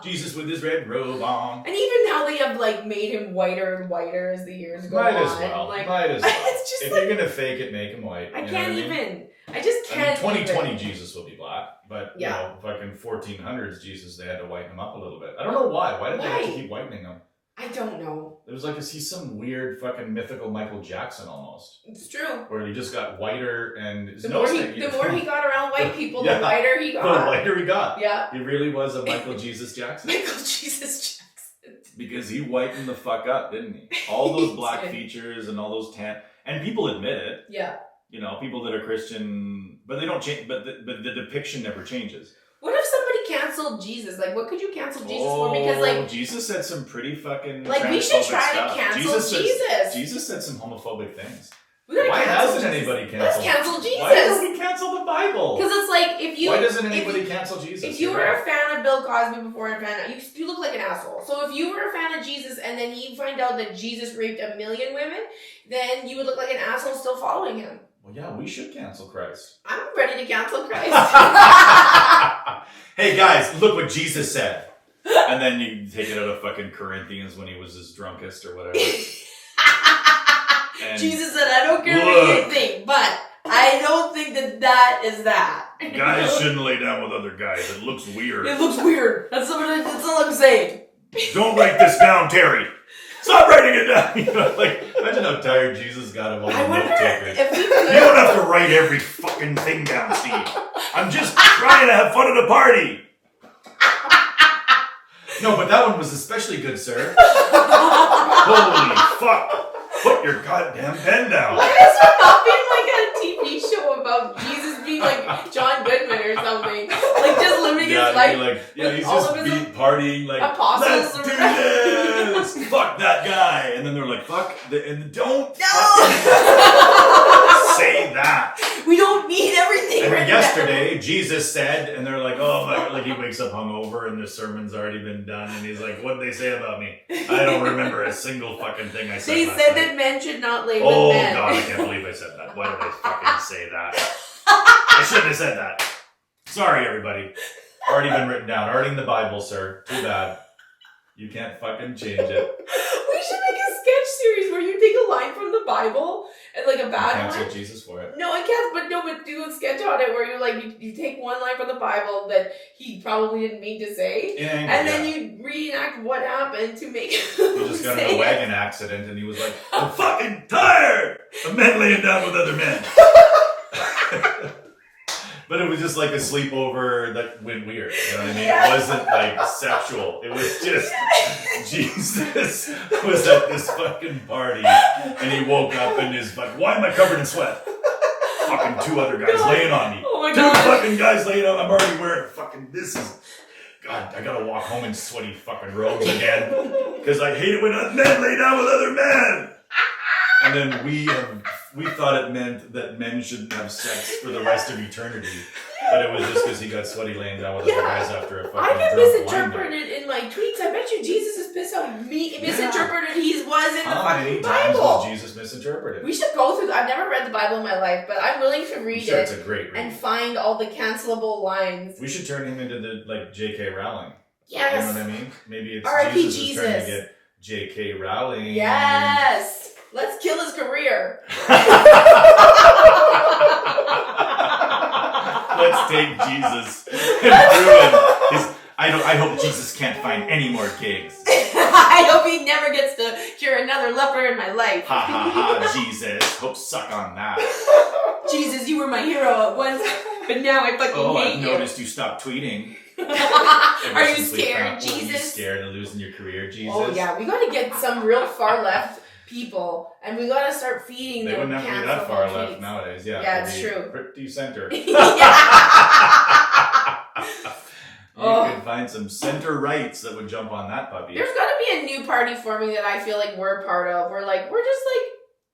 Jesus with his red robe on. And even now they have like made him whiter and whiter as the years go on. Might as well. It's just if you're gonna fake it, make him white. I can't even. I just can't. 2020 Jesus will be black, but you know, fucking 1400s Jesus, they had to whiten him up a little bit. I don't know why. Why did they have to keep whitening him? I don't know. It was like, is he some weird fucking mythical Michael Jackson almost? It's true. Where he just got whiter and... The more he got around white people, the whiter he got. The whiter he got. Yeah. He really was a Michael Jesus Jackson. Michael Jesus Jackson. Because he whitened the fuck up, didn't he? All those black features and all those tan... And people admit it. Yeah. You know, people that are Christian... But they don't change... But the depiction never changes. What if somebody canceled Jesus? Like, what could you cancel Jesus for? Because, like... Jesus said some pretty fucking like, we should try to cancel Jesus. Jesus said some homophobic things. Why hasn't anybody canceled? Let's cancel Jesus. Why don't we cancel the Bible? Because it's like, if you... Why doesn't anybody cancel Jesus? If you were a fan of Bill Cosby before a fan... You look like an asshole. So if you were a fan of Jesus and then you find out that Jesus raped 1 million women, then you would look like an asshole still following him. Well, yeah, we should cancel Christ. I'm ready to cancel Christ. Hey, guys, look what Jesus said. And then you take it out of fucking Corinthians when he was his drunkest or whatever. Jesus said, I don't care what you think, but I don't think that is that. Guys shouldn't lay down with other guys. It looks weird. It looks weird. That's all I'm saying. Don't write this down, Terry. Stop writing it down. You know, like, imagine how tired Jesus got of all the note takers. You don't have to write every fucking thing down, Steve. I'm just trying to have fun at a party. No, but that one was especially good, sir. Holy fuck. Put your goddamn pen down. Why is there not being like a TV show about Jesus being like John Goodman or something. Like just living his life. He's just partying like, apostles. Let's do this! Fuck that guy! And then they're like, fuck, and don't say that. We don't need everything. And yesterday, Jesus said, and they're like, oh my God, like he wakes up hungover and the sermon's already been done, and he's like, what'd they say about me? I don't remember a single fucking thing I said. They said that men should not lay with men. Oh God, I can't believe I said that. Why did I fucking say that? I shouldn't have said that. Sorry, everybody. Already been written down. Already in the Bible, sir. Too bad. You can't fucking change it. We should make a sketch series where you take a line from the Bible and like a bad cancel line. Jesus for it. No, I can't. But do a sketch on it where you like you take one line from the Bible that he probably didn't mean to say, and then you reenact what happened to make him. He just got in a wagon accident, and he was like, "I'm fucking tired of men laying down with other men." But it was just like a sleepover that went weird. You know what I mean? It wasn't like sexual. It was just Jesus was at this fucking party, and he woke up in his why am I covered in sweat? Fucking two other guys laying on me. Oh my Two God. fucking guys laying on. I'm already wearing God, I gotta walk home in sweaty fucking robes again because I hate it when men lay down with other men. And then we thought it meant that men shouldn't have sex for the rest of eternity. But it was just because he got sweaty laying down with other guys after a fucking I get drunk misinterpreted in my tweets. I bet you Jesus is pissed how misinterpreted he was in the How fucking many times Bible. was Jesus misinterpreted? We should go through. I've never read the Bible in my life, but I'm willing to read sure it it's a great read. and find all the cancelable lines. We should turn him into the J.K. Rowling. Yes. You know what I mean? Maybe it's R.I.P. Jesus is trying to get J.K. Rowling. Yes. Let's kill his career. Let's take Jesus and ruin his. I hope Jesus can't find any more gigs. I hope he never gets to cure another leper in my life. Ha ha ha, Jesus. Hope suck on that. Jesus, you were my hero at once, but now I fucking hate I've you. noticed you stopped tweeting. Are you scared, Jesus? Are you scared of losing your career, Jesus? Oh yeah, we gotta get some real far left people, and we gotta start feeding them. They wouldn't have to be that far left nowadays. Yeah, it's true. Pretty center. You could find some center rights that would jump on that puppy. There's gotta be a new party forming that I feel like we're part of. We're just like,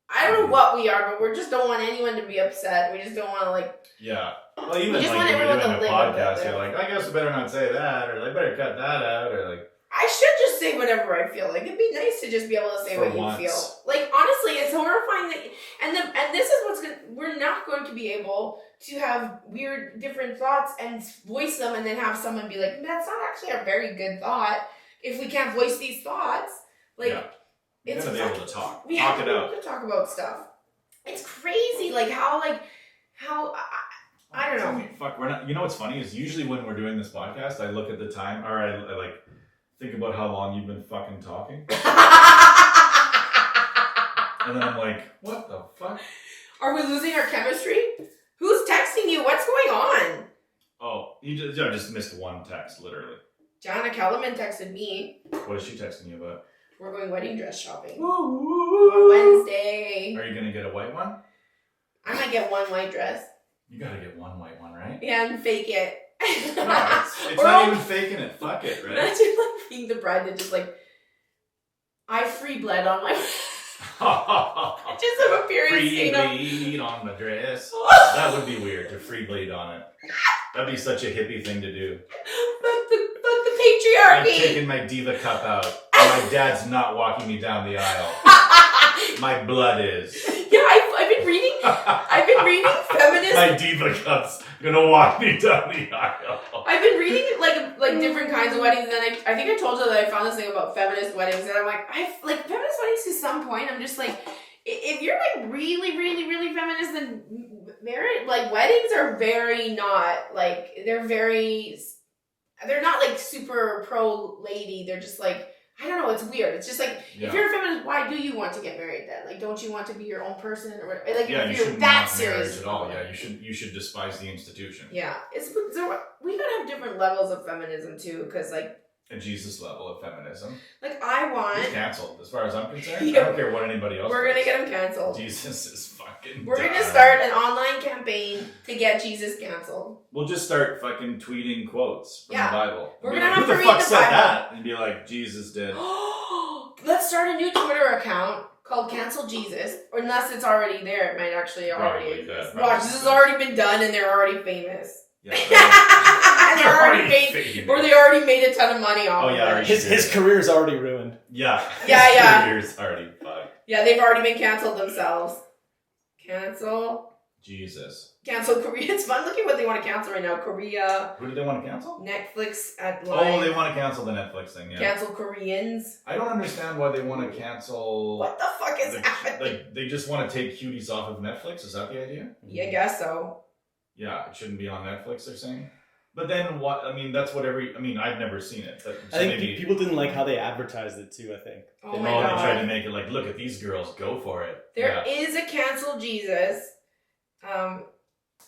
I don't know what we are, but we just don't want anyone to be upset. We just don't want to like. Yeah. Well, even just like if you're doing a podcast, with you're like, I guess I better not say that, or I better cut that out, or like. I should just say whatever I feel. Like it'd be nice to just be able to say what you feel. Like honestly, it's horrifying that, and this is what's gonna. We're not going to be able to have weird, different thoughts and voice them, and then have someone be like, "That's not actually a very good thought." If we can't voice these thoughts, like it's gotta be able to talk. We have to be able to talk about stuff. It's crazy, like how I don't know. Fuck, we're not. You know what's funny is usually when we're doing this podcast, I look at the time, or I like. Think about how long you've been fucking talking. And then I'm like, what the fuck? Are we losing our chemistry? Who's texting you? What's going on? Oh, you just missed one text, literally. Jana Kellerman texted me. What is she texting you about? We're going wedding dress shopping. Woo-woo. On Wednesday. Are you going to get a white one? I might get one white dress. You gotta get one white one, right? Yeah, and fake it. No, it's not even faking it. Fuck it, right? Imagine like being the bride that just like, I free bled on my I just have a period free stain bleed on my dress. That would be weird to free bleed on it. That'd be such a hippie thing to do. Fuck the patriarchy. I'm taking my diva cup out. My dad's not walking me down the aisle. My blood is. Yeah, I've been reading feminist. My diva cup's gonna walk me down the aisle. I've been reading like different kinds of weddings, and I think I told you that I found this thing about feminist weddings, and I'm like, feminist weddings to some point, I'm just like, if you're like really, really, really feminist, then marriage, like weddings are very not, like, they're not like super pro lady, they're just like, I don't know, it's weird. It's just like, if you're a feminist, why do you want to get married then? Like, don't you want to be your own person or whatever? Like, if you're that serious at all. Yeah, you should despise the institution. Yeah, we gotta have different levels of feminism too, because like a Jesus level of feminism. Like I want. He's canceled, as far as I'm concerned. Yeah. I don't care what anybody else. We're gonna get him canceled. Jesus is fucking. We're going to start an online campaign to get Jesus canceled. We'll just start fucking tweeting quotes from the Bible. We're going to have to read the Bible. Who the fuck said that? And be like, Jesus did. Let's start a new Twitter account called Cancel Jesus. Or unless it's already there. It might actually already exist. Watch, this has already been done and they're already famous. Yeah, they're already famous. Or they already made a ton of money off of it. His career's already ruined. Yeah. Yeah. His career's already fucked. Yeah, they've already been canceled themselves. Cancel. Jesus. Cancel Korea. It's fun. Look at what they want to cancel right now. Korea. Who do they want to cancel? Netflix at live. Oh, they want to cancel the Netflix thing, yeah. Cancel Koreans. I don't understand why they want to cancel... What the fuck is happening? Like, they just want to take Cuties off of Netflix? Is that the idea? Yeah, I guess so. Yeah, it shouldn't be on Netflix, they're saying. But then what? I mean, that's what I've never seen it. So I think people didn't like how they advertised it too, I think. Oh my God. They tried to make it like, look at these girls, go for it. There is a Cancel Jesus.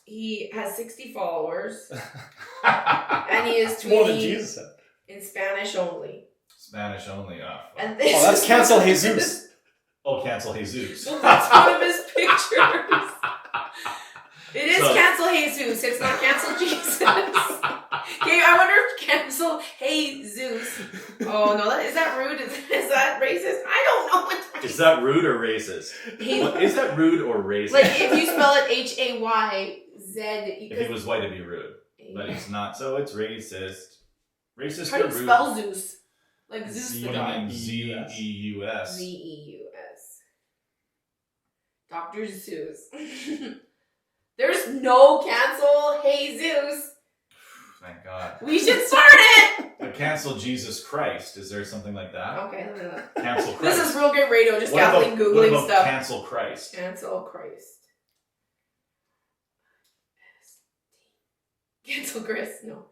He has 60 followers. And he is tweeting more than Jesus in Spanish only. Spanish only, and that's Cancel Jesus. Oh, Cancel Jesus. Well, that's one of his pictures. It is Cancel Jesus. It's not Cancel Jesus. Okay, I wonder if Cancel Hey Zeus. Oh no, is that rude? Is that racist? I don't know. Is that rude or racist? Is that rude or racist? Like if you spell it Hayz. If he was white, it'd be rude, but he's not. So it's racist. Racist or rude. How do you spell Zeus? Like Zeus the god. Zeus. Zeus. Dr. Zeus. There's no Cancel Hey Zeus. Thank God. We should start it! A Cancel Jesus Christ. Is there something like that? Okay. Cancel Christ. This is real great radio, just Kathleen Googling what about stuff. Cancel Christ. Cancel Christ. Cancel Chris. No.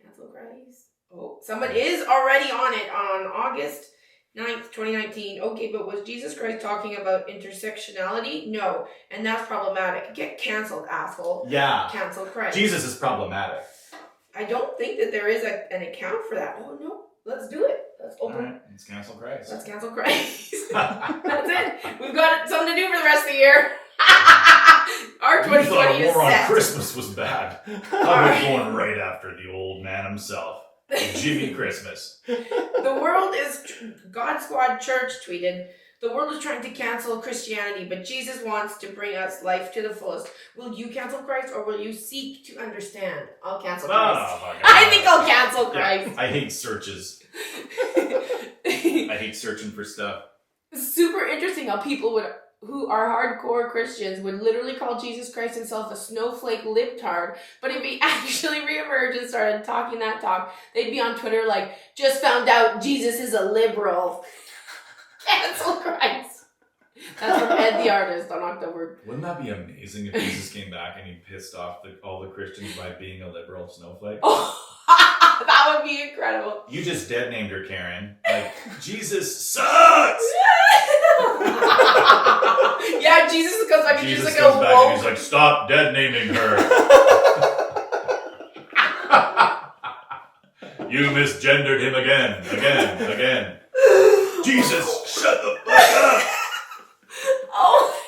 Cancel Christ. Oh, someone is already on it on August 9th, 2019. Okay, but was Jesus Christ talking about intersectionality? No. And that's problematic. Get canceled, asshole. Yeah. Cancel Christ. Jesus is problematic. I don't think that there is an account for that. Oh, no. Let's do it. Let's open. All right. Let's cancel Christ. Let's cancel Christ. That's it. We've got something to do for the rest of the year. Our 2020 is set. On Christmas was bad. I was going right after the old man himself. Jimmy Christmas. The world is... God Squad Church tweeted, the world is trying to cancel Christianity, but Jesus wants to bring us life to the fullest. Will you cancel Christ or will you seek to understand? I'll cancel Christ. I think I'll cancel Christ. Yeah, I hate searches. I hate searching for stuff. It's super interesting how people who are hardcore Christians would literally call Jesus Christ himself a snowflake libtard, but if he actually reemerged and started talking that talk, they'd be on Twitter like, just found out Jesus is a liberal. Cancel Christ. That's from Ed the Artist on October. Wouldn't that be amazing if Jesus came back and he pissed off all the Christians by being a liberal snowflake? Oh, that would be incredible. You just dead named her Karen. Like, Jesus sucks! Yeah, Jesus comes back and Jesus just like comes back and he's like, stop dead naming her. You misgendered him again. Jesus, shut the fuck up! Oh,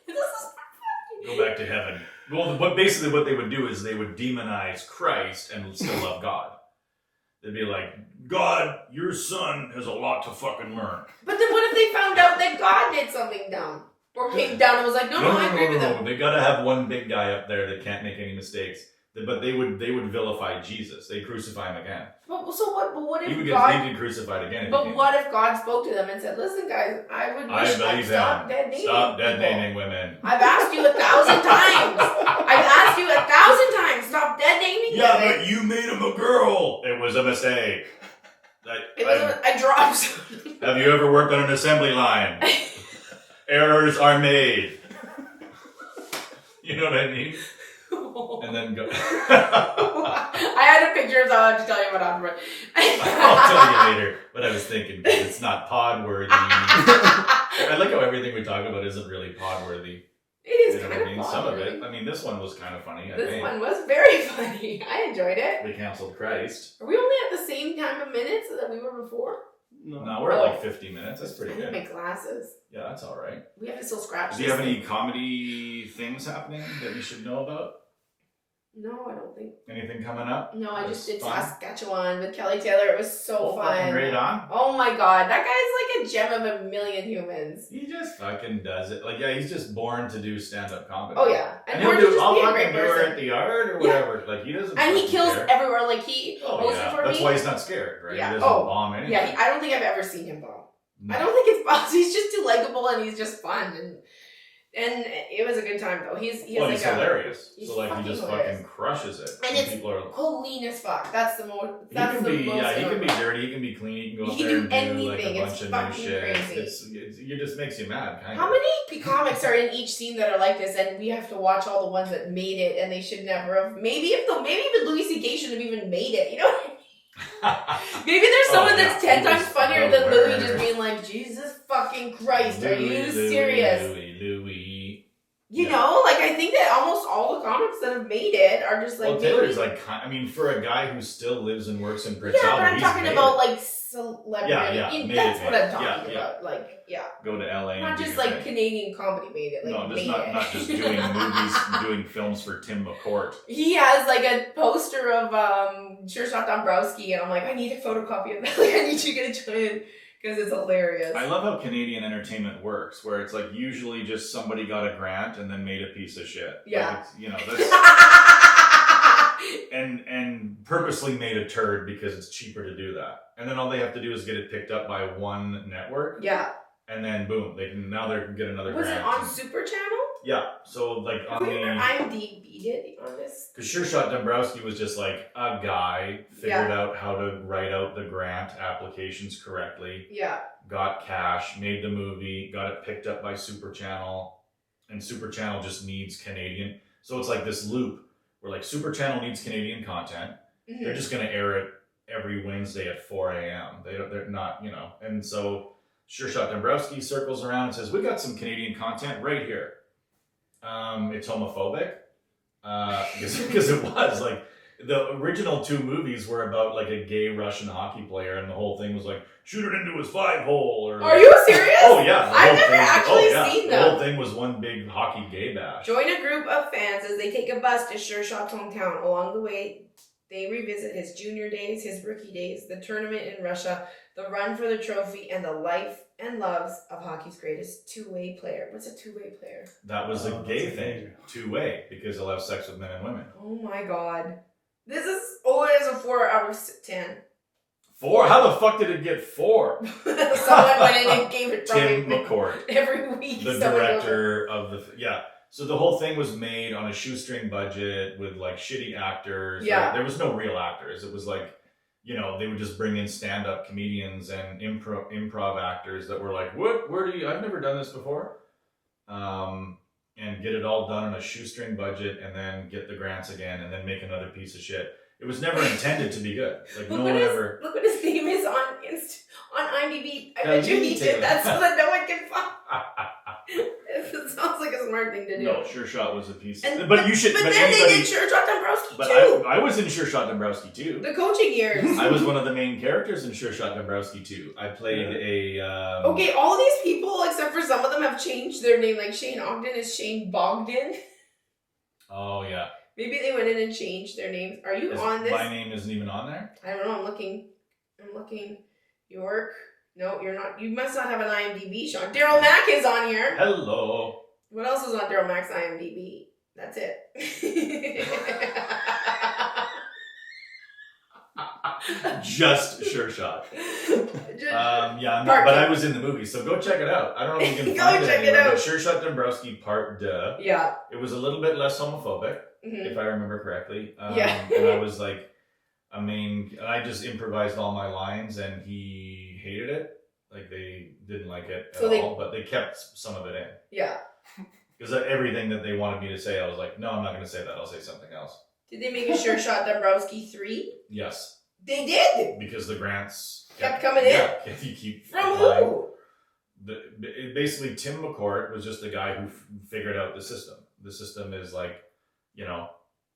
this is perfect. Go back to heaven. Well, basically what they would do is they would demonize Christ and still love God. They'd be like, God, your son has a lot to fucking learn. But then what if they found out that God did something dumb? Or came down and was like, no, I agree with them. They gotta have one big guy up there that can't make any mistakes. But they would vilify Jesus. They'd crucify him again. But what if he would God... get crucified again. But what if God spoke to them and said, listen guys, I believe stop dead naming women. I've asked you 1,000 times. I've asked you 1,000 times. Stop dead naming women. Yeah, but you made him a girl. It was a mistake. I dropped. Have you ever worked on an assembly line? Errors are made. You know what I mean? And then go. I had a picture, so I'll just tell you what afterward. I'll tell you later what I was thinking, because it's not pod worthy. I like how everything we talk about isn't really pod worthy. It is kind of pod Some of it. I mean, this one was kind of funny. This one was very funny. I enjoyed it. We canceled Christ. Are we only at the same time of minutes that we were before? No, we're at like 50 minutes. That's pretty good. I need my glasses. Yeah, that's all right. We have to still scratch. Do you have any comedy things happening that we should know about? No, I don't think. Anything coming up? No, I just did Saskatchewan with Kelly Taylor. It was so fun. Fucking great on. Oh my god, that guy's like a gem of a million humans. He just fucking does it. Like, yeah, he's just born to do stand-up comedy. Oh yeah, and he'll do. I'll fucking do her at the yard or whatever. Like he doesn't. And he kills everywhere. Like he. Oh yeah. That's why he's not scared, right? Yeah. He doesn't bomb anything. Yeah, I don't think I've ever seen him bomb. No. I don't think it's boss. He's just too likable and he's just fun and it was a good time though. He's like hilarious. So like he just hilarious. Fucking crushes it. And it's people are clean as fuck. That's the most. That's the most. Yeah, he can be dirty. He can be clean. He can go up there and do like a bunch of new shit. It just makes you mad. Kind of. How many comics are in each scene that are like this, and we have to watch all the ones that made it, and they should never have. Maybe even Louis C.K. should have even made it. You know. Maybe there's someone that's 10 times funnier than Louis just being like, Jesus fucking Christ, are you serious? Louis. You know, like I think that almost all the comics that have made it are just like. Well, Taylor's like, I mean, for a guy who still lives and works in Prince Albert, but I'm talking about like celebrity. Yeah, that's what I'm talking about. Like, go to LA. Not just like Canadian comedy made it. Like, not just doing movies, doing films for Tim McCourt. He has like a poster of Shot Dombrowski, and I'm like, I need a photocopy of that. Like, I need you to get a joint. Because it's hilarious. I love how Canadian entertainment works, where it's like usually just somebody got a grant and then made a piece of shit. Yeah. Like that's and purposely made a turd because it's cheaper to do that. And then all they have to do is get it picked up by one network. Yeah. And then boom, they can get another grant. Was it on Super Channel? Yeah. So like on the IMDb it on this. Because Shot Dombrowski was just like a guy figured out how to write out the grant applications correctly. Yeah. Got cash, made the movie, got it picked up by Super Channel, and Super Channel just needs Canadian. So it's like this loop where like Super Channel needs Canadian content. Mm-hmm. They're just gonna air it every Wednesday at 4 a.m. They're not, and so Shot Dombrowski circles around and says, "We got some Canadian content right here." It's homophobic because it was like the original two movies were about like a gay Russian hockey player, and the whole thing was like shoot it into his 5-hole. Or are you serious? Oh yeah, I've never actually seen them. The whole thing was one big hockey gay bash. Join a group of fans as they take a bus to Shot's hometown. Along the way, they revisit his junior days, his rookie days, the tournament in Russia, the run for the trophy, and the life and loves of hockey's greatest two-way player. What's a two-way player? That was a gay thing. Two-way, because they'll have sex with men and women. Oh my god. This is, it is a 4 out of 10. 4? How the fuck did it get 4? Someone went in and gave it Tim McCourt. Every week. The director of the, So the whole thing was made on a shoestring budget with like shitty actors. Yeah. Like, there was no real actors. It was like, they would just bring in stand-up comedians and improv actors that were like, what? Where do you? I've never done this before. And get it all done on a shoestring budget, and then get the grants again, and then make another piece of shit. It was never intended to be good. Like no one ever. Look what his name is on IMDb. I bet you he did that so that no one can find. It sounds like a smart thing to do. No, Shot was a piece. But you should. But then they did Shot Dombrowski but too. I was in Shot Dombrowski too. The coaching years. I was one of the main characters in Shot Dombrowski too. I played a. Okay, all these people, except for some of them, have changed their name. Like Shane Ogden is Shane Bogdan. Oh yeah. Maybe they went in and changed their names. Are you on this? My name isn't even on there? I don't know. I'm looking. York. No, you're not. You must not have an IMDb, Sean. Daryl Mack is on here. Hello. What else is on Daryl Mack's IMDb? That's it. Just Shot. But I was in the movie, so go check it out. I don't know if you can find it anywhere, but Shot Dombrowski Part 2. Yeah. It was a little bit less homophobic, if I remember correctly. And I was like I just improvised all my lines, and he hated it. Like they didn't like it at all, but they kept some of it in. Yeah. Because everything that they wanted me to say, I was like, no, I'm not going to say that. I'll say something else. Did they make a Shot Dombrowski 3? Yes. They did? Because the grants kept coming in? Yeah, you keep from applying. Who? Basically, Tim McCourt was just the guy who figured out the system. The system is like,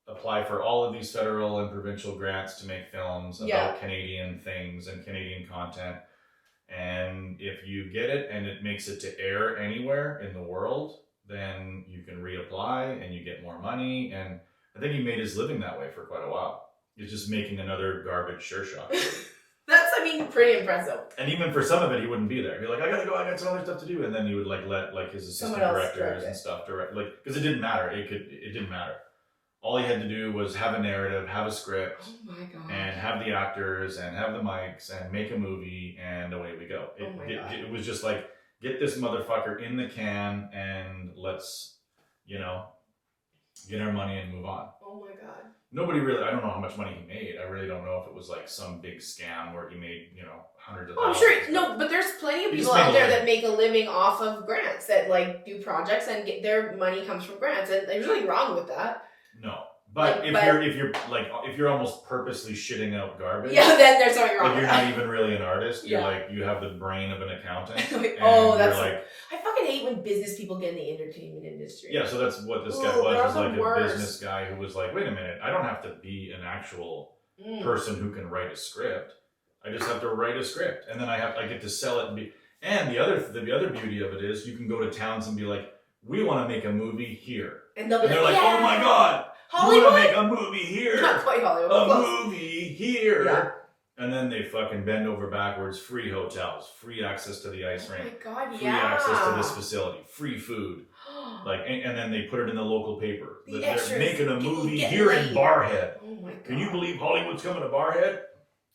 apply for all of these federal and provincial grants to make films about Canadian things and Canadian content. And if you get it and it makes it to air anywhere in the world, then you can reapply and you get more money. And I think he made his living that way for quite a while. He's just making another garbage Sure Shot. That's, I mean, pretty impressive. And even for some of it, he wouldn't be there. He'd be like, I gotta go, I got some other stuff to do. And then he would like let like his assistant directors and stuff direct, like, because it didn't matter. It didn't matter. All he had to do was have a narrative, have a script, and have the actors and have the mics and make a movie, and away we go. It was just like, get this motherfucker in the can and let's, get our money and move on. Oh my God. Nobody really, I don't know how much money he made. I really don't know if it was like some big scam where he made, hundreds of thousands. I'm sure, no, but there's plenty of people out there that make a living off of grants, that like do projects and get their money comes from grants, and there's nothing wrong with that. No. But if you're almost purposely shitting out garbage, then there's something wrong. Like you're not even really an artist. You're like, you have the brain of an accountant. That's like, I fucking hate when business people get in the entertainment industry. Yeah, so that's what this guy was like a business guy who was like, wait a minute, I don't have to be an actual person who can write a script. I just have to write a script, and then I get to sell it and be. And the other beauty of it is you can go to towns and be like, we want to make a movie here, and they're like, oh my God. Hollywood? You want to make a movie here. Not quite Hollywood. A movie here. Yeah. And then they fucking bend over backwards. Free hotels. Free access to the ice rink. Oh my God, free access to this facility. Free food. And then they put it in the local paper. They're making a movie here in Barrhead. Oh my God. Can you believe Hollywood's coming to Barrhead?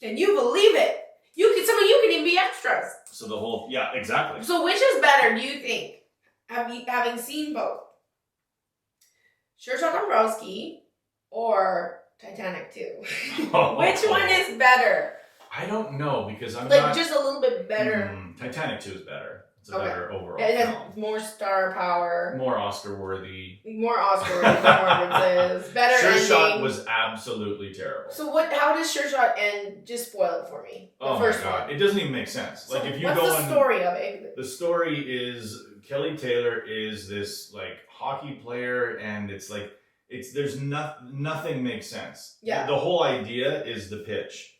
Can you believe it? Some of you can even be extras. So the whole, yeah, exactly. So which is better, do you think? Having seen both? Shot Dombrowski or Titanic 2? Which one is better? I don't know, because I'm like just a little bit better. Titanic 2 is better. It's a better overall film. It has film. More star power. More Oscar-worthy. More Oscar-worthy performances. Better Sure ending. Shot was absolutely terrible. So how does Sure Shot end? Just spoil it for me. The first my God. One. It doesn't even make sense. Like if you what's the story of it? The story is Kelly Taylor is this like hockey player, and there's nothing makes sense. Yeah. The whole idea is the pitch.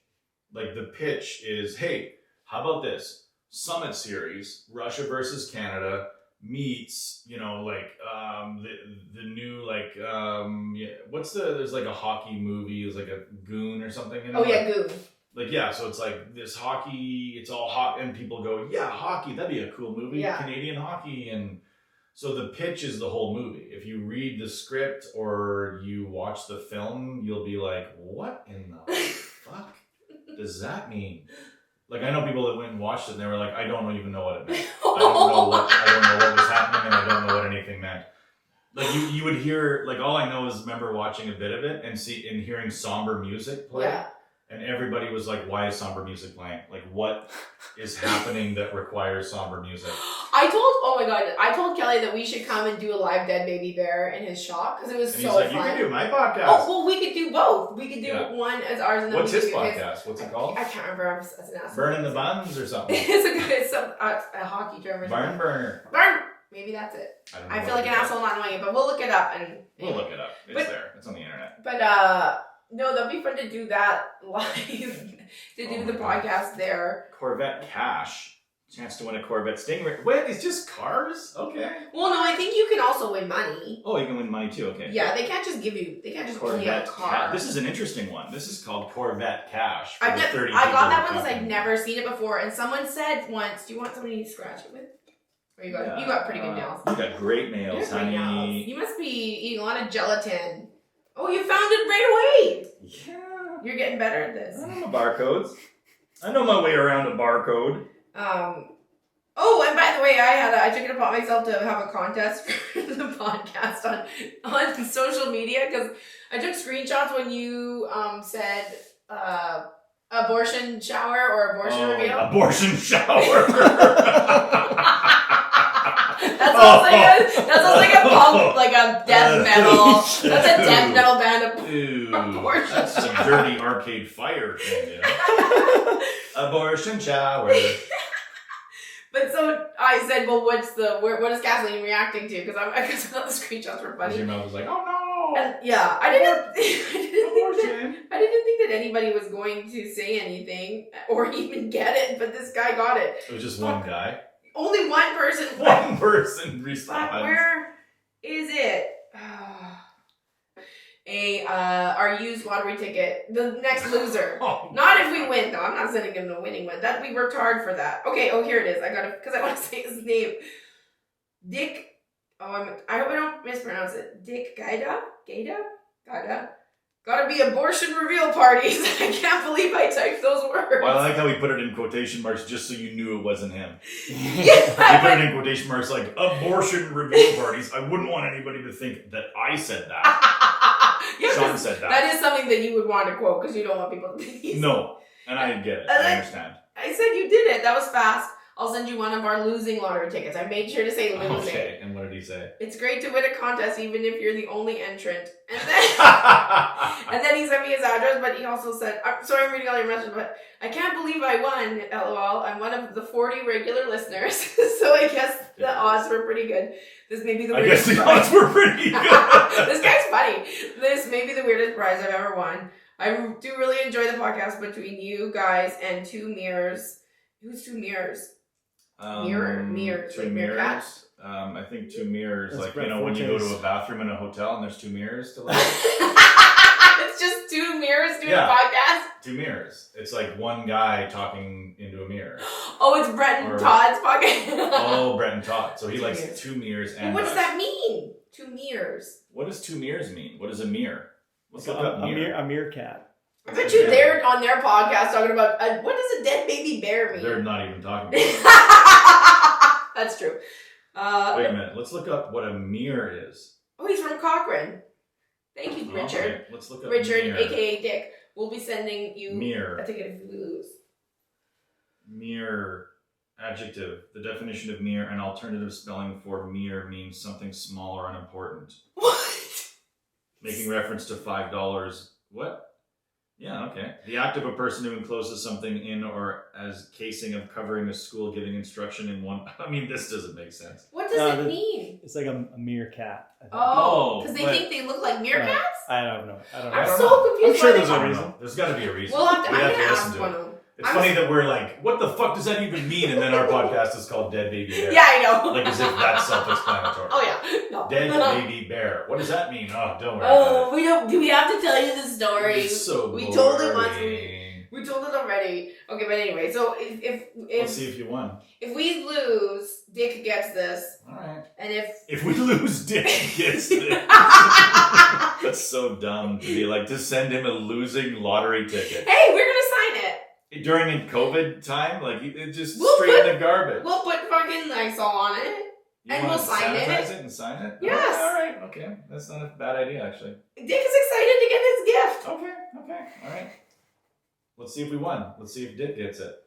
Like the pitch is, hey, how about this? Summit Series, Russia versus Canada meets, the new there's like a hockey movie, it's like a Goon or something. Goon. So it's like this hockey, it's all hot, and people go, yeah, hockey, that'd be a cool movie, Canadian hockey, and so the pitch is the whole movie. If you read the script or you watch the film, you'll be like, what in the fuck does that mean? Like, I know people that went and watched it and they were like, I don't even know what it meant. I don't know what was happening, and I don't know what anything meant. Like you would hear, like, all I know is remember watching a bit of it and hearing somber music play. Yeah. And everybody was like, why is somber music playing? Like, what is happening that requires somber music? I told Kelly that we should come and do a live Dead Baby Bear in his shop because it was so fun. You can do my podcast. Oh, well, we could do both. We could do one as ours and then what's his podcast? What's it called? I can't remember. It's an asshole. Burning the Buns or something? It's a hockey term or something. Barn Burner. Maybe that's it. I feel like an asshole not knowing it, but we'll look it up. We'll look it up. It's there. It's on the internet. But, no, that'd be fun to do that live. The podcast there. Corvette Cash. Chance to win a Corvette Stingray. Wait, it's just cars? Okay. Well, no, I think you can also win money. Oh, you can win money too. Okay. Yeah, they can't just give you. They can't just give you a car. This is an interesting one. This is called Corvette Cash. I got that one because I've never seen it before, and someone said once, "Do you want somebody to scratch it with?" Or you got pretty good nails. You got great nails, honey. Nails. You must be eating a lot of gelatin. Oh, you found it right away. Yeah. You're getting better at this. I know my barcodes. I know my way around a barcode. Oh, and by the way, I took it upon myself to have a contest for the podcast on social media because I took screenshots when you said abortion shower or abortion reveal. Abortion shower. That sounds like a punk, like a death metal. That's a death metal band of abortion. That's some dirty Arcade Fire thing, Abortion shower. But so I said, well, what is Kathleen reacting to? Because I thought the screenshots were funny. Your mouth was like, oh no. And yeah, I didn't think that anybody was going to say anything or even get it, but this guy got it. It was just one guy. Only one person. One person responds. Where is it? Our used lottery ticket. The next loser. Not if we win, though. I'm not sending him the winning one. That we worked hard for that. Okay. Oh, here it is. I gotta, because I want to say his name. Dick. Oh, I hope I don't mispronounce it. Dick Gaida. Gotta be abortion reveal parties. I can't believe I typed those words. Well, I like how he put it in quotation marks just so you knew it wasn't him. Yeah, he put it in quotation marks like abortion reveal parties. I wouldn't want anybody to think that I said that. Yeah, Sean said that. That is something that you would want to quote because you don't want people to think. No, and I get it. I understand. I said you did it. That was fast. I'll send you one of our losing lottery tickets. I made sure to say losing. Okay, and what did he say? It's great to win a contest even if you're the only entrant. And then he sent me his address, but he also said, sorry I'm reading all your messages, but I can't believe I won, LOL. I'm one of the 40 regular listeners, so I guess the odds were pretty good. This may be the weirdest prize. I guess the odds were pretty good. This guy's funny. This may be the weirdest prize I've ever won. I do really enjoy the podcast between you guys and two mirrors. Who's two mirrors? Mirrors. Two mirrors. I think two mirrors. That's like, when you go to a bathroom in a hotel and there's two mirrors to look at. It's just two mirrors doing a podcast? Two mirrors. It's like one guy talking into a mirror. Oh, it's Brett and Todd's podcast. Oh, Brett and Todd. So he likes mirrors. Two mirrors and what does that mean? Two mirrors. What does two mirrors mean? What is a mirror? Let's look up mirror. A meerkat. I bet you they're on their podcast talking about what does a dead baby bear mean? They're not even talking about it. That's true. Wait a minute. Let's look up what a mirror is. Oh, he's from Cochrane. Thank you, Richard. Okay. Let's look up Richard, mirror. a.k.a. Dick. We'll be sending you mirror. a ticket if we lose. Mirror. Adjective. The definition of mirror, an alternative spelling for mirror, means something small or unimportant. What? Making reference to $5. What? Yeah, okay. The act of a person who encloses something in or as casing of covering a school, giving instruction in one. I mean, this doesn't make sense. What does it mean? It's like a meerkat. Oh, because they think they look like meerkats? I don't know. I'm so confused. I'm sure there's a reason. There's got to be a reason. We'll have to, I'm going to ask one of them. It's funny that we're like, what the fuck does that even mean? And then our podcast is called Dead Baby Bear. Yeah, I know. Like as if that's self-explanatory. Oh, yeah. No. Dead Baby Bear. What does that mean? Oh, don't worry about it. Do we have to tell you the story? It's so boring. We told it once. We told it already. Okay, but anyway, so if let's see if you won. If we lose, Dick gets this. All right. And if we lose, Dick gets this. That's so dumb to be like, to send him a losing lottery ticket. Hey, we're gonna sign it. During a COVID time, like it just straight in the garbage. We'll put fucking Lysol on it, and we'll sign it. Sanitize it and sign it. Yes. All right. Okay. That's not a bad idea, actually. Dick is excited to get his gift. Okay. All right. Let's see if we won. Let's see if Dick gets it.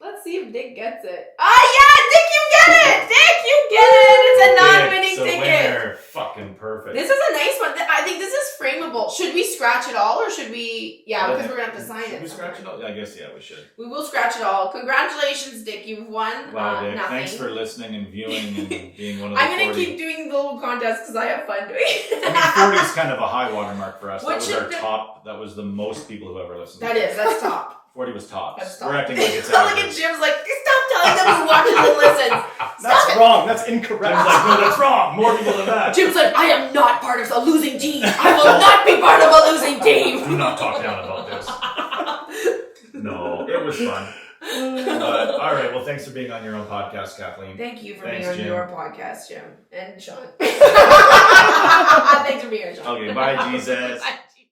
Let's see if Dick gets it. Yeah, Dick, you get it! Dick, you get it! It's a non-winning ticket. Winner. Fucking perfect. This is a nice one. I think this is frameable. Should we scratch it all or should we... Yeah, because we're going to have to sign it. Should we scratch it all? Yeah, I guess, we should. We will scratch it all. Congratulations, Dick. You've won wow, Dick, nothing. Thanks for listening and viewing and being one of the I'm going to keep doing the little contests because I have fun doing it. I mean, 40 is kind of a high watermark for us. That was our top. That was the most people who ever listened. That's top. 40 was tops. That's top. We're acting like it's average. Look at Jim's like, stop telling them who watches and listens. That's wrong. That's incorrect. Jim's like, no, that's wrong. More people than that. Jim's like, I am not part of a losing team. I will not be part of a losing team. Do not talk down about this. No, it was fun. But, all right. Well, thanks for being on your own podcast, Kathleen. Thank you for being on your podcast, Jim. And Sean. Thanks for being here, Sean. Okay, bye, Jesus. Bye.